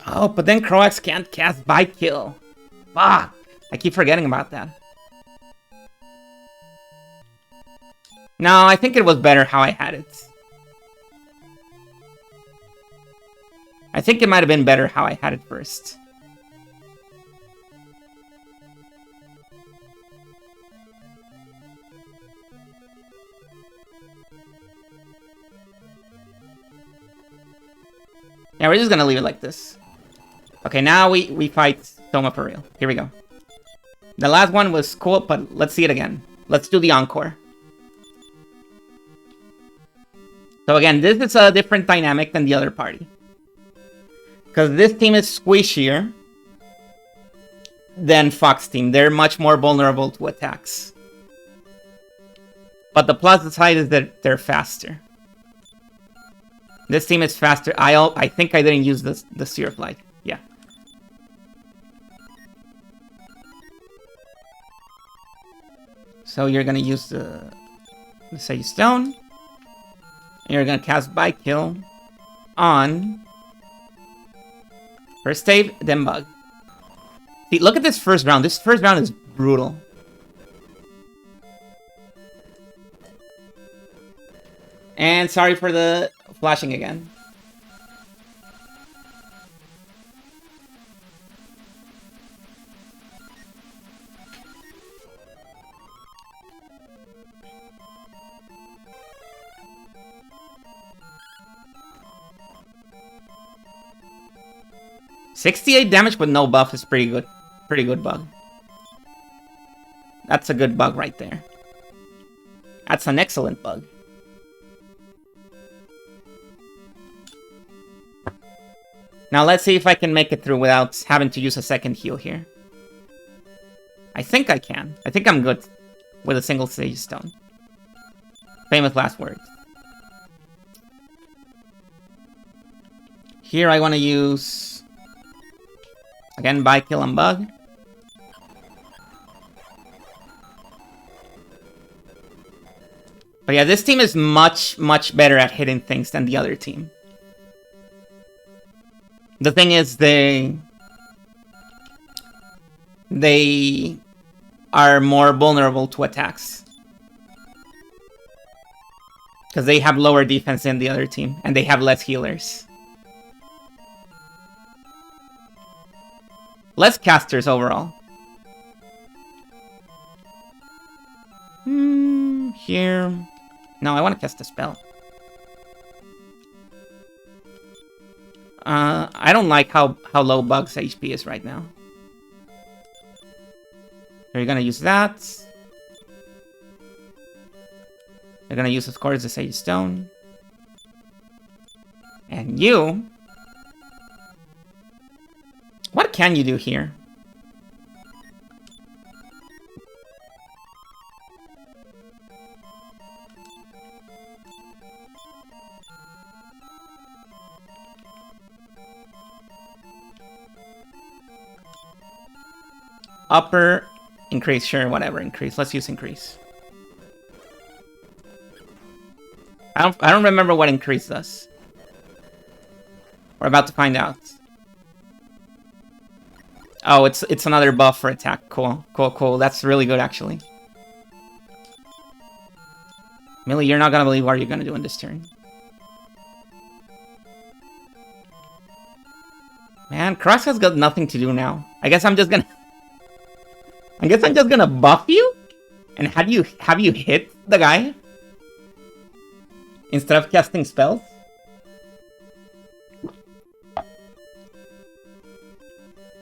Oh, but then Croax can't cast by kill. Fuck. I keep forgetting about that. No, I think it was better how I had it. I think it might have been better how I had it first. Yeah, we're just gonna leave it like this. Okay, now we fight Zoma for real. Here we go. The last one was cool, but let's see it again. Let's do the encore. So again, this is a different dynamic than the other party. Because this team is squishier than Fox team. They're much more vulnerable to attacks. But the plus side is that they're faster. This team is faster. I think I didn't use the Seer of Light. Yeah. So you're gonna use the Sage Stone. And you're gonna cast by kill on first save, then bug. See, look at this first round. This first round is brutal. And sorry for the flashing again. $68 damage with no buff is pretty good. Pretty good bug. That's a good bug right there. That's an excellent bug. Now let's see if I can make it through without having to use a second heal here. I think I can. I think I'm good with a single Sage Stone. Famous last words. Here I want to use... Again, by kill and bug. But yeah, this team is much, much better at hitting things than the other team. The thing is, they are more vulnerable to attacks. Because they have lower defense than the other team, and they have less healers. Less casters overall. Here. No, I want to cast a spell. I don't like how low Bug's HP is right now. So you're gonna use that. You're gonna use, of course, the Sage Stone. And you... What can you do here? Upper, increase, sure, whatever, increase. Let's use increase. I don't remember what increase does. We're about to find out. Oh, it's another buff for attack. Cool, cool, cool. That's really good, actually. Millie, you're not gonna believe what you're gonna do in this turn. Man, Cross has got nothing to do now. I guess I'm just gonna buff you and have you hit the guy instead of casting spells.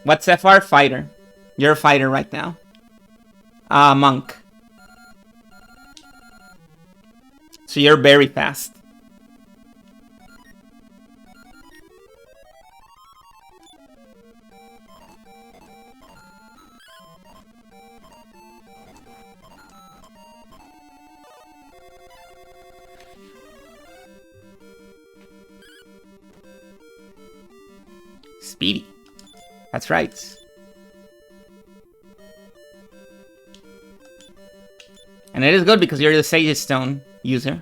What's FR? Fighter. You're a fighter right now. Monk. So you're very fast. Speedy. That's right. And it is good because you're the Sage Stone user.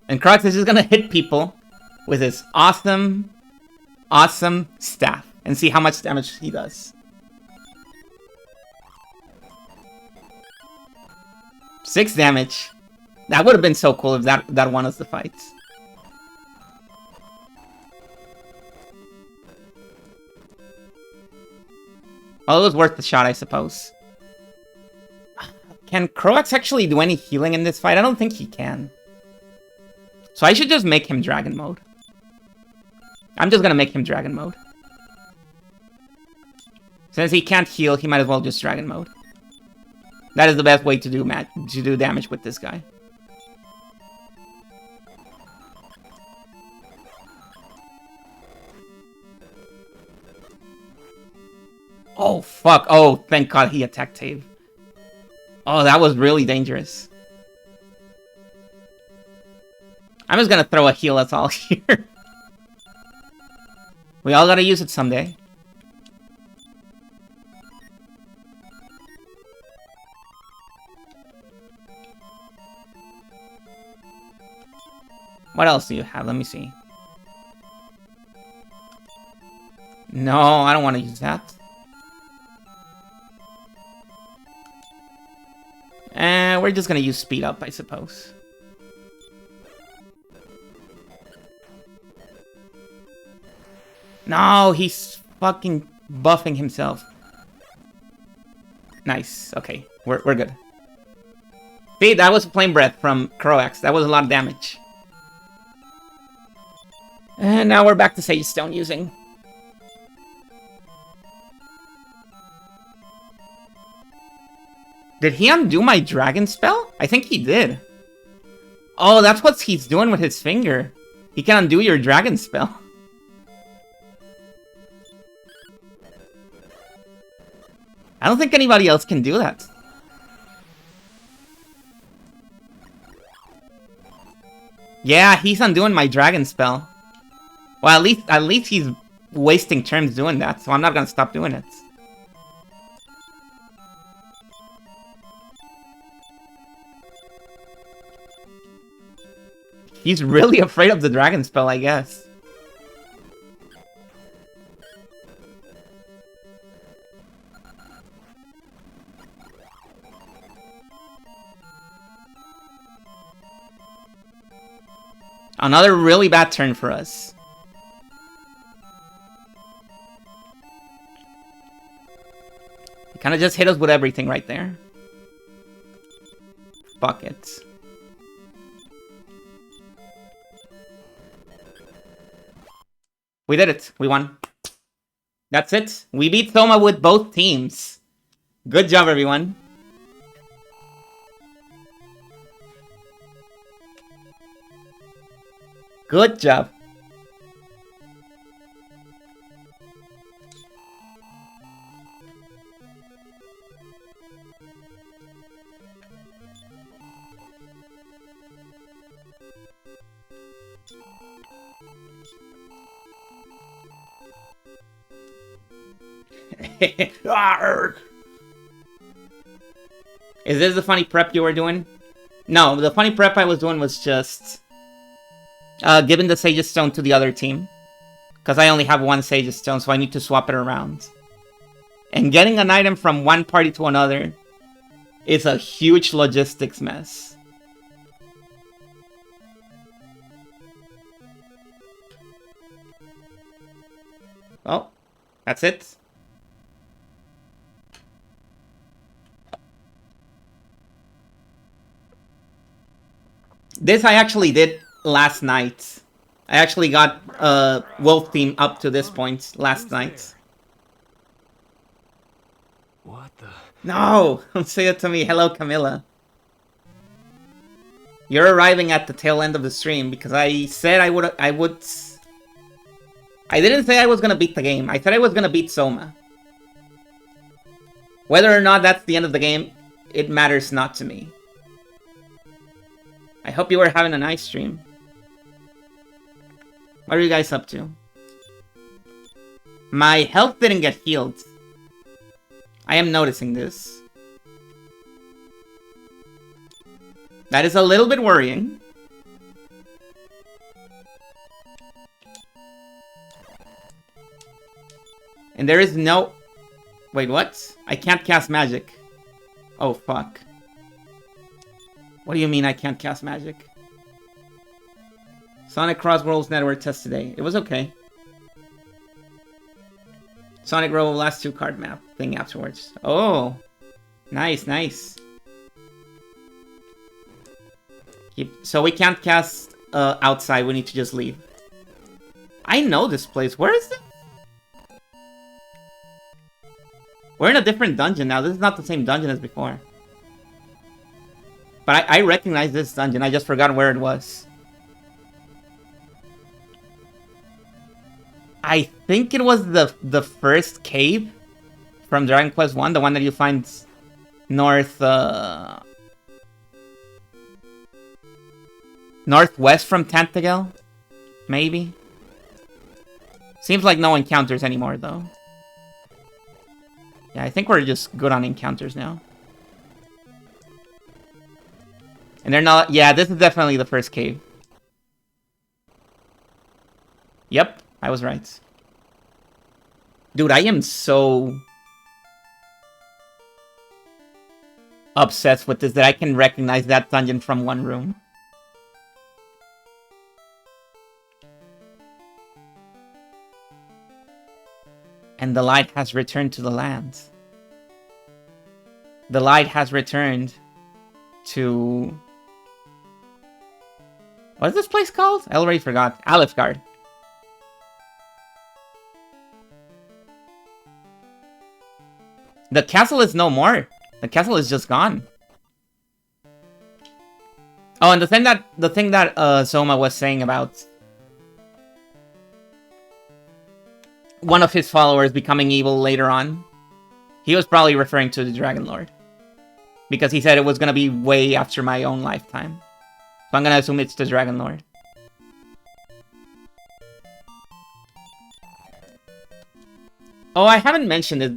And Crocs is just gonna hit people with his awesome, awesome staff. And see how much damage he does. 6 damage. That would have been so cool if that won us the fight. Well, it was worth the shot, I suppose. Can Croax actually do any healing in this fight? I don't think he can. So I should just make him Dragon Mode. I'm just gonna make him Dragon Mode. Since he can't heal, he might as well just Dragon Mode. That is the best way to do damage with this guy. Oh, fuck. Oh, thank God he attacked Tave. Oh, that was really dangerous. I'm just gonna throw a heal us all here. We all gotta use it someday. What else do you have? Let me see. No, I don't want to use that. We're just gonna use speed up, I suppose. No, he's fucking buffing himself. Nice. Okay, we're good. See, that was Flame Breath from Croax. That was a lot of damage. And now we're back to Sage Stone using. Did he undo my dragon spell? I think he did. Oh, that's what he's doing with his finger. He can undo your dragon spell. I don't think anybody else can do that. Yeah, he's undoing my dragon spell. Well, at least he's wasting turns doing that, so I'm not gonna stop doing it. He's really afraid of the dragon spell, I guess. Another really bad turn for us. He kind of just hit us with everything right there. Fuck it. We did it. We won. That's it. We beat Zoma with both teams. Good job, everyone. Good job. Is this the funny prep you were doing? No, the funny prep I was doing was just giving the Sage's Stone to the other team. Because I only have one Sage's Stone, so I need to swap it around. And getting an item from one party to another is a huge logistics mess. Well, that's it. This I actually did last night. I actually got Wolf Team up to this point last night. What the? No! Don't say it to me. Hello, Camilla. You're arriving at the tail end of the stream because I said I would... I didn't say I was gonna beat the game. I said I was gonna beat Zoma. Whether or not that's the end of the game, it matters not to me. I hope you were having a nice stream. What are you guys up to? My health didn't get healed. I am noticing this. That is a little bit worrying. And there is no... Wait, what? I can't cast magic. Oh, fuck. What do you mean I can't cast magic? Sonic Cross Worlds Network test today. It was okay. Sonic Robo last 2 card map thing afterwards. Oh, nice, nice. So we can't cast outside. We need to just leave. I know this place. Where is it? We're in a different dungeon now. This is not the same dungeon as before. But I recognize this dungeon. I just forgot where it was. I think it was the first cave from Dragon Quest 1, the one that you find northwest from Tantagel, maybe. Seems like no encounters anymore though. Yeah, I think we're just good on encounters now. And they're not... Yeah, this is definitely the first cave. Yep, I was right. Dude, I am so obsessed with this that I can recognize that dungeon from one room. And the light has returned to the land. The light has returned to... What is this place called? I already forgot. Alifgard. The castle is no more. The castle is just gone. Oh, and the thing that Zoma was saying about one of his followers becoming evil later on, he was probably referring to the Dragon Lord. Because he said it was going to be way after my own lifetime. So I'm going to assume it's the Dragon Lord. Oh, I haven't mentioned it.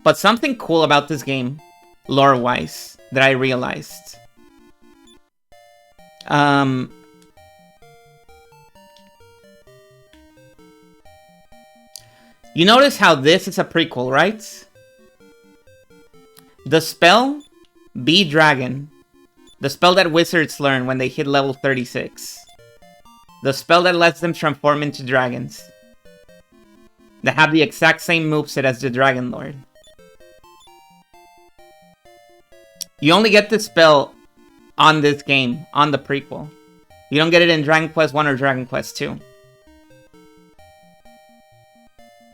But something cool about this game, lore-wise, that I realized. You notice how this is a prequel, right? The spell, Be Dragon. The spell that wizards learn when they hit level 36. The spell that lets them transform into dragons. That have the exact same moveset as the Dragon Lord. You only get this spell on this game, on the prequel. You don't get it in Dragon Quest 1 or Dragon Quest 2.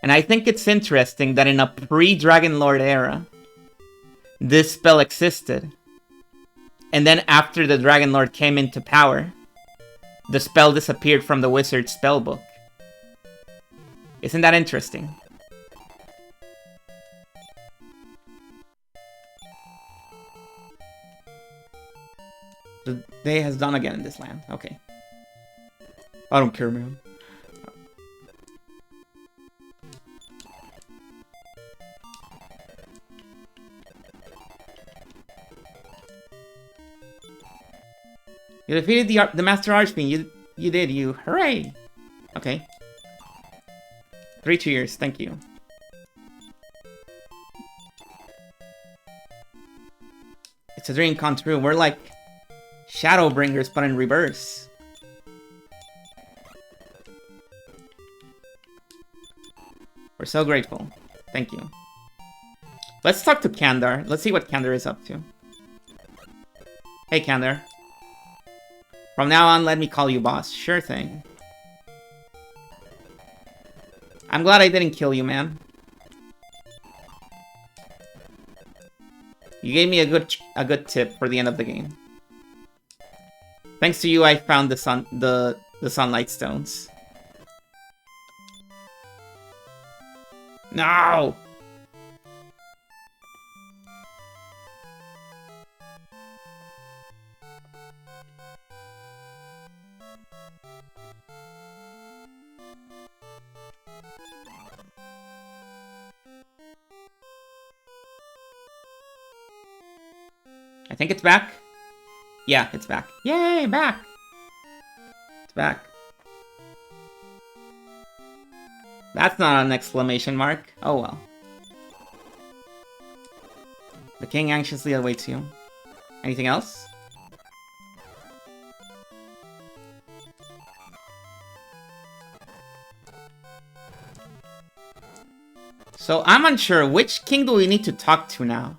And I think it's interesting that in a pre-Dragon Lord era, this spell existed. And then after the Dragon Lord came into power, the spell disappeared from the wizard's spellbook. Isn't that interesting? The day has dawned again in this land. Okay. I don't care, man. You defeated the Master Archfiend. You did. Hooray! Okay. 3 cheers. Thank you. It's a dream come true. We're like Shadowbringers, but in reverse. We're so grateful. Thank you. Let's talk to Kandar. Let's see what Kandar is up to. Hey, Kandar. From now on, let me call you boss. Sure thing. I'm glad I didn't kill you, man. You gave me a good tip for the end of the game. Thanks to you, I found the sunlight stones. No! I think it's back. Yeah, it's back. Yay, back! It's back. That's not an exclamation mark. Oh well. The king anxiously awaits you. Anything else? So I'm unsure, which king do we need to talk to now?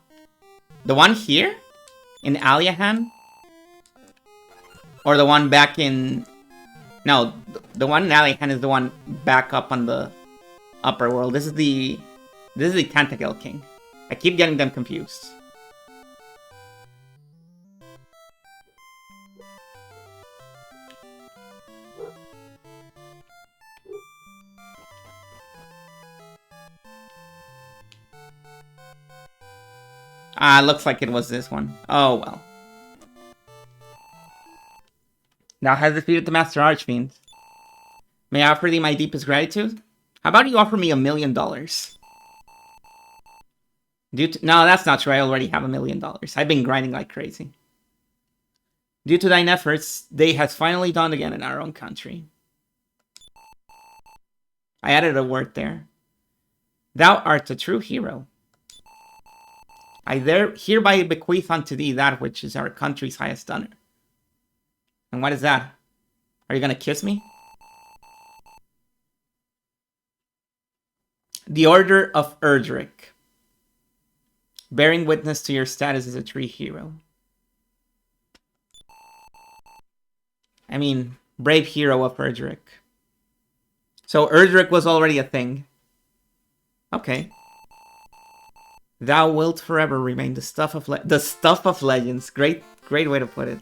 The one here? In Aliahan? Or the one back in... No, the one in Aliahan is the one back up on the upper world. This is the Tentacle King. I keep getting them confused. Ah, looks like it was this one. Oh, well. Thou hast defeated the Master Archfiend. May I offer thee my deepest gratitude? How about you offer me $1 million? No, that's not true. I already have $1 million. I've been grinding like crazy. Due to thine efforts, day has finally dawned again in our own country. I added a word there. Thou art a true hero. I hereby bequeath unto thee that which is our country's highest honor. And what is that? Are you gonna kiss me? The Order of Erdrick. Bearing witness to your status as a true hero. I mean, brave hero of Erdrick. So Erdrick was already a thing. Okay. Thou wilt forever remain the stuff of legends. Great way to put it.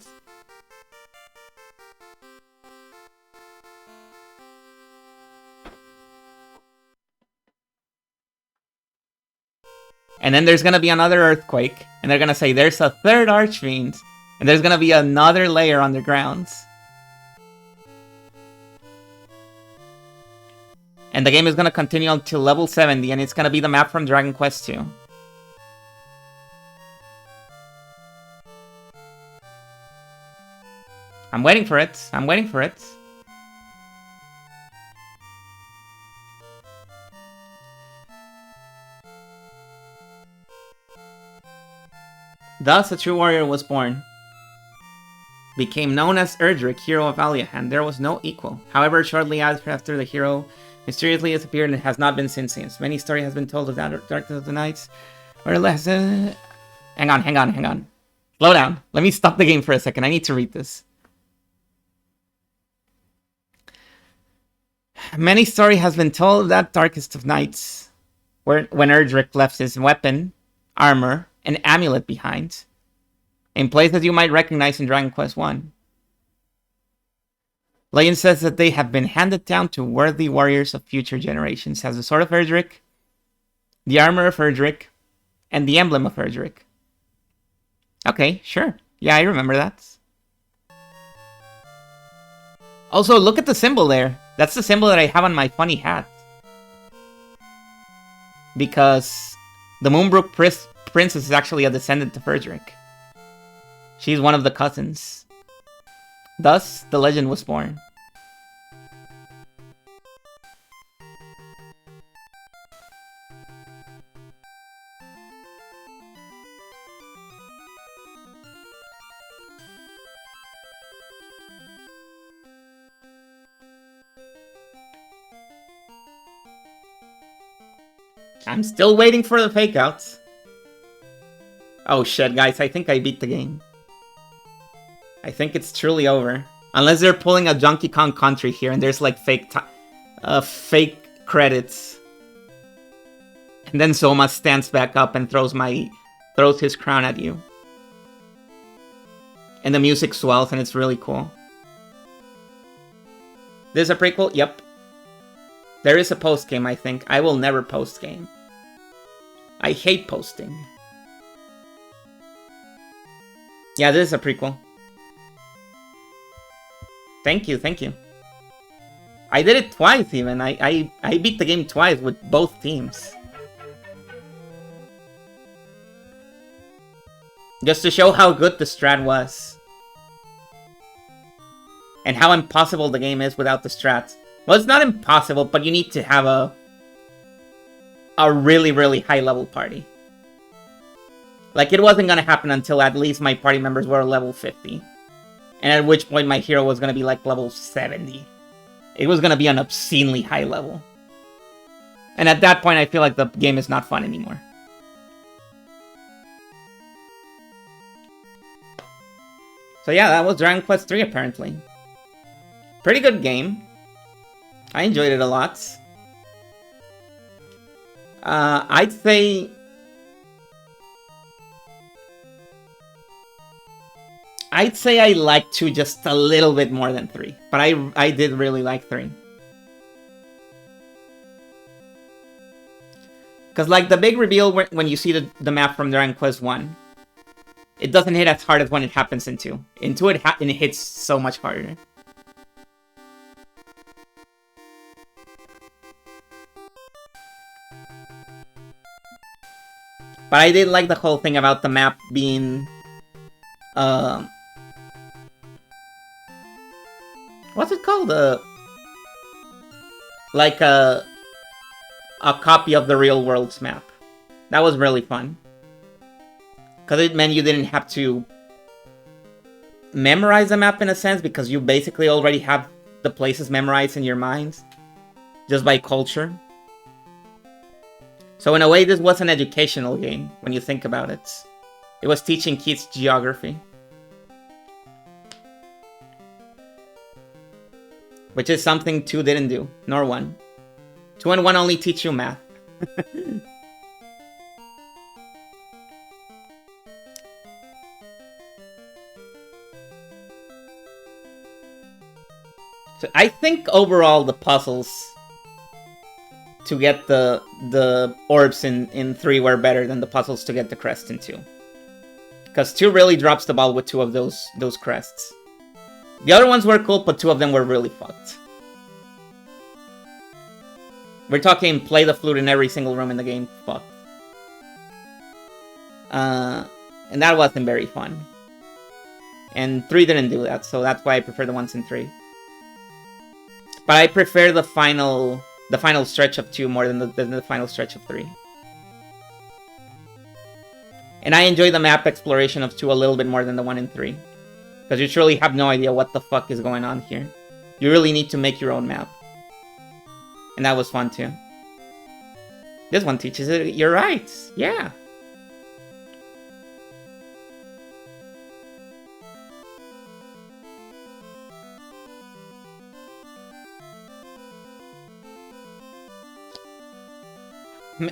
And then there's gonna be another earthquake, and they're gonna say there's a third Archfiend, and there's gonna be another layer underground. And the game is gonna continue until level 70, and it's gonna be the map from Dragon Quest II. I'm waiting for it. I'm waiting for it. Thus a true warrior was born. Became known as Erdrick, hero of Aliahan. There was no equal. However, shortly after the hero mysteriously disappeared and has not been seen since. Many story has been told of that darkness of the nights. Or less. Hang on. Slow down. Let me stop the game for a second. I need to read this. Many story has been told of that darkest of nights, when Erdrick left his weapon, armor, and amulet behind, in places you might recognize in Dragon Quest I. Legend says that they have been handed down to worthy warriors of future generations as the Sword of Erdrick, the Armor of Erdrick, and the Emblem of Erdrick. Okay, sure. Yeah, I remember that. Also, look at the symbol there. That's the symbol that I have on my funny hat. Because the Moonbrook Princess is actually a descendant of Erdrick. She's one of the cousins. Thus, the legend was born. I'm still waiting for the fake outs. Oh shit, guys, I think I beat the game. I think it's truly over. Unless they're pulling a Donkey Kong Country here and there's like fake credits. And then Zoma stands back up and throws his crown at you. And the music swells and it's really cool. There's a prequel? Yep. There is a post-game, I think. I will never post-game. I hate posting. Yeah, this is a prequel. Thank you. I did it twice, even. I beat the game twice with both teams. Just to show how good the strat was. And how impossible the game is without the strat. Well, it's not impossible, but you need to have a really, really high level party. Like, it wasn't gonna happen until at least my party members were level 50. And at which point my hero was gonna be like level 70. It was gonna be an obscenely high level. And at that point, I feel like the game is not fun anymore. So yeah, that was Dragon Quest 3 apparently. Pretty good game. I enjoyed it a lot. I'd say... I like 2 just a little bit more than 3. But I did really like 3. Because like the big reveal when you see the map from Dragon Quest 1, it doesn't hit as hard as when it happens in 2. In 2 it hits so much harder. But I did like the whole thing about the map being... what's it called? Like a copy of the real world's map. That was really fun. Because it meant you didn't have to memorize a map in a sense, because you basically already have the places memorized in your minds. Just by culture. So in a way, this was an educational game, when you think about it. It was teaching kids geography. Which is something 2 didn't do, nor 1. 2 and 1 only teach you math. So I think overall the puzzles to get the orbs in 3 were better than the puzzles to get the crest in 2. Because 2 really drops the ball with 2 of those crests. The other ones were cool, but 2 of them were really fucked. We're talking play the flute in every single room in the game. Fucked. And that wasn't very fun. And 3 didn't do that, so that's why I prefer the ones in 3. But I prefer the final stretch of 2 more than the final stretch of 3. And I enjoy the map exploration of 2 a little bit more than the one in 3. Because you truly have no idea what the fuck is going on here. You really need to make your own map. And that was fun too. This one teaches it. You're right. Yeah.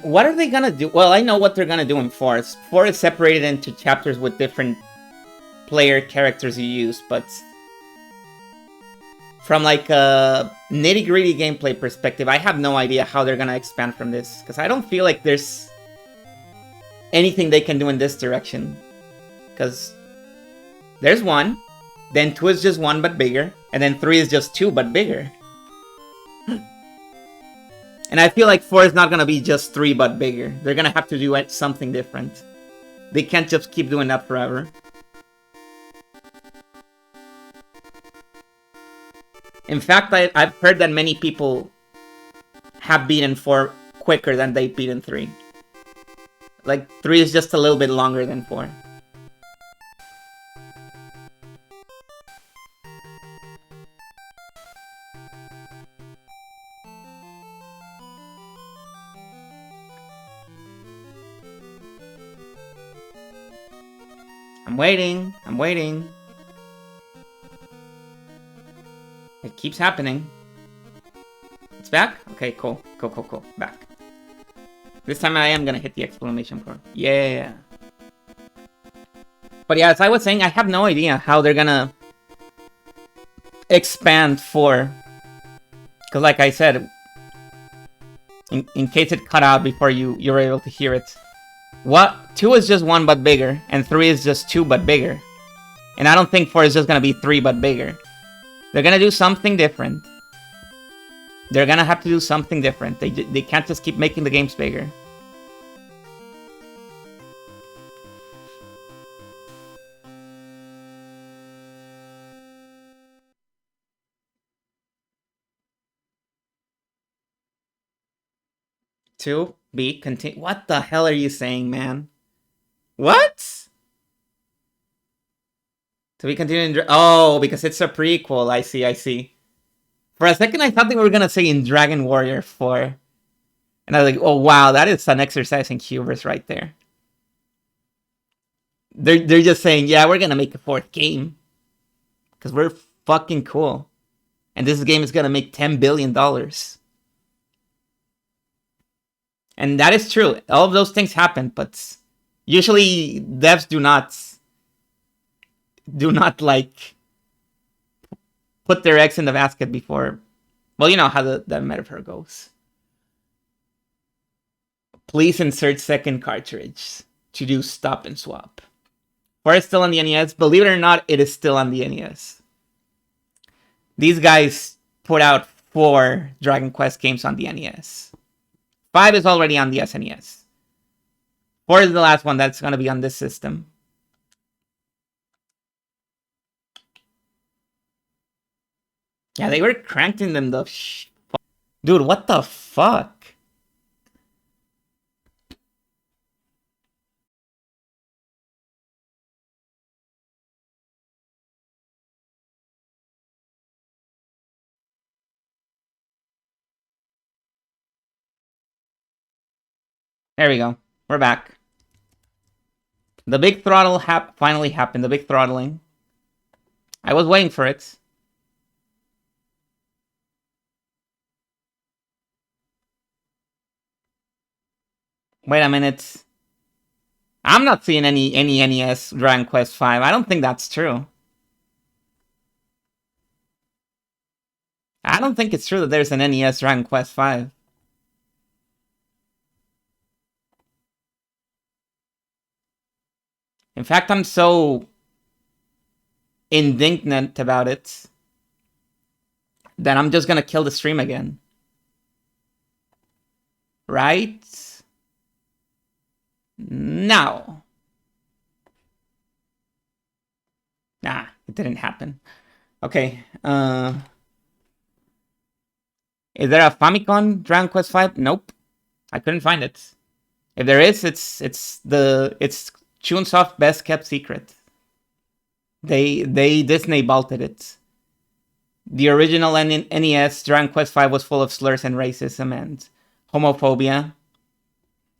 What are they gonna do? Well, I know what they're gonna do in 4. 4 is separated into chapters with different player characters you use, but from like a nitty-gritty gameplay perspective, I have no idea how they're gonna expand from this, because I don't feel like there's anything they can do in this direction. Because there's 1, then 2 is just 1 but bigger, and then 3 is just 2 but bigger. And I feel like 4 is not gonna be just 3 but bigger. They're gonna have to do something different. They can't just keep doing that forever. In fact, I've heard that many people have beaten 4 quicker than they've beaten 3. Like, 3 is just a little bit longer than 4. I'm waiting. I'm waiting. It keeps happening. It's back? Okay, cool. Cool. Back. This time I am gonna hit the exclamation point. Yeah. But yeah, as I was saying, I have no idea how they're gonna expand 4. Because like I said, in case it cut out before you were able to hear it. 2 is just 1 but bigger, and 3 is just 2 but bigger. And I don't think 4 is just gonna be 3 but bigger. They're gonna do something different. They're gonna have to do something different. They can't just keep making the games bigger. To be continued. What the hell are you saying, man? What? To be continued. Oh, because it's a prequel. I see. For a second, I thought they were gonna say in Dragon Warrior 4. And I was like, oh wow, that is an exercise in hubris right there. They're just saying, yeah, we're gonna make a 4th game. Because we're fucking cool. And this game is gonna make $10 billion. And that is true. All of those things happen, but usually devs do not like put their eggs in the basket before. Well, you know how the metaphor goes. Please insert 2nd cartridge to do stop and swap. Or it's still on the NES. Believe it or not, it is still on the NES. These guys put out 4 Dragon Quest games on the NES. 5 is already on the SNES. 4 is the last one that's going to be on this system. Yeah, they were cranking them the dude, what the fuck? There we go. We're back. The big throttle finally happened. The big throttling. I was waiting for it. Wait a minute. I'm not seeing any NES Dragon Quest V. I don't think that's true. I don't think it's true that there's an NES Dragon Quest V. In fact, I'm so indignant about it that I'm just gonna kill the stream again. Right? Now. Nah, it didn't happen. Okay. Is there a Famicom Dragon Quest V? Nope. I couldn't find it. If there is, it's Chunsoft's best kept secret. They Disney bolted it. The original NES Dragon Quest V was full of slurs and racism and homophobia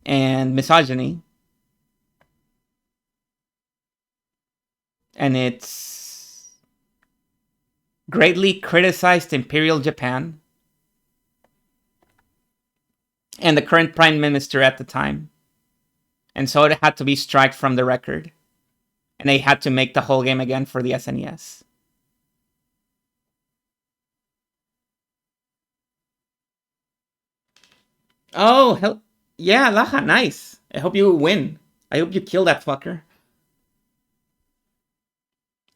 and misogyny. And it's greatly criticized Imperial Japan and the current Prime Minister at the time. And so it had to be striked from the record. And they had to make the whole game again for the SNES. Oh, hell. Yeah, Laja, nice. I hope you win. I hope you kill that fucker.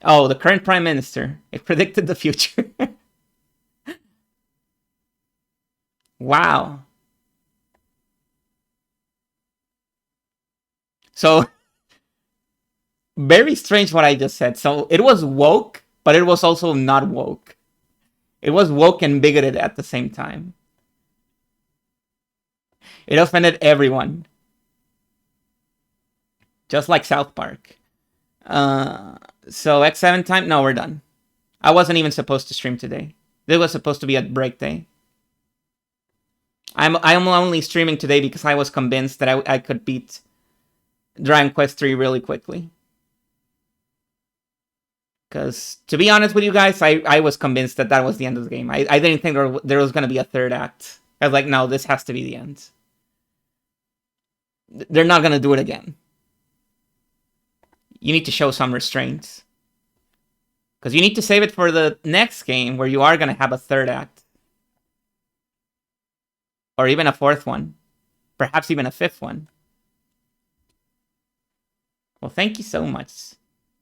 Oh, the current Prime Minister. It predicted the future. Wow. So, very strange what I just said. So, it was woke, but it was also not woke. It was woke and bigoted at the same time. It offended everyone. Just like South Park. So, X7 time? No, we're done. I wasn't even supposed to stream today. This was supposed to be a break day. I'm only streaming today because I was convinced that I could beat Dragon Quest 3 really quickly. Because, to be honest with you guys, I was convinced that was the end of the game. I didn't think there was going to be a third act. I was like, no, this has to be the end. They're not going to do it again. You need to show some restraint. Because you need to save it for the next game where you are going to have a third act. Or even a 4th one. Perhaps even a 5th one. Well, thank you so much.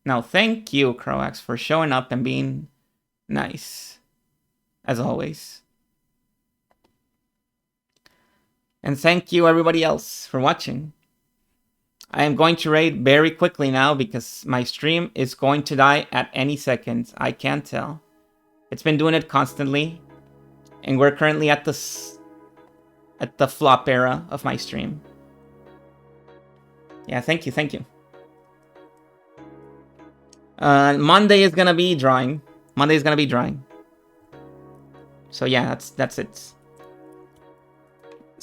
Now, thank you, Croax, for showing up and being nice. As always. And thank you, everybody else, for watching. I am going to raid very quickly now because my stream is going to die at any second. I can't tell. It's been doing it constantly. And we're currently at the flop era of my stream. Yeah, thank you, thank you. Monday is gonna be drawing. Monday is gonna be drawing. So yeah, that's it.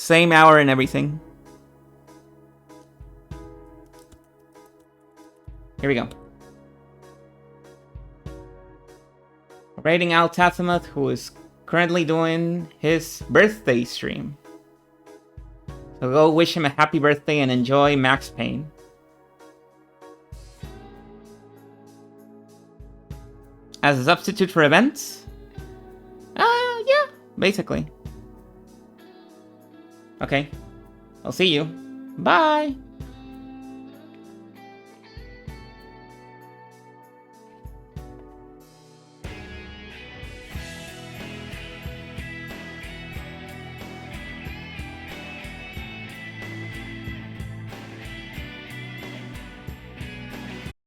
Same hour and everything. Here we go. Rating Al Tathamuth, who is currently doing his birthday stream. So go wish him a happy birthday and enjoy Max Payne. As a substitute for events? Yeah, basically. Okay. I'll see you. Bye!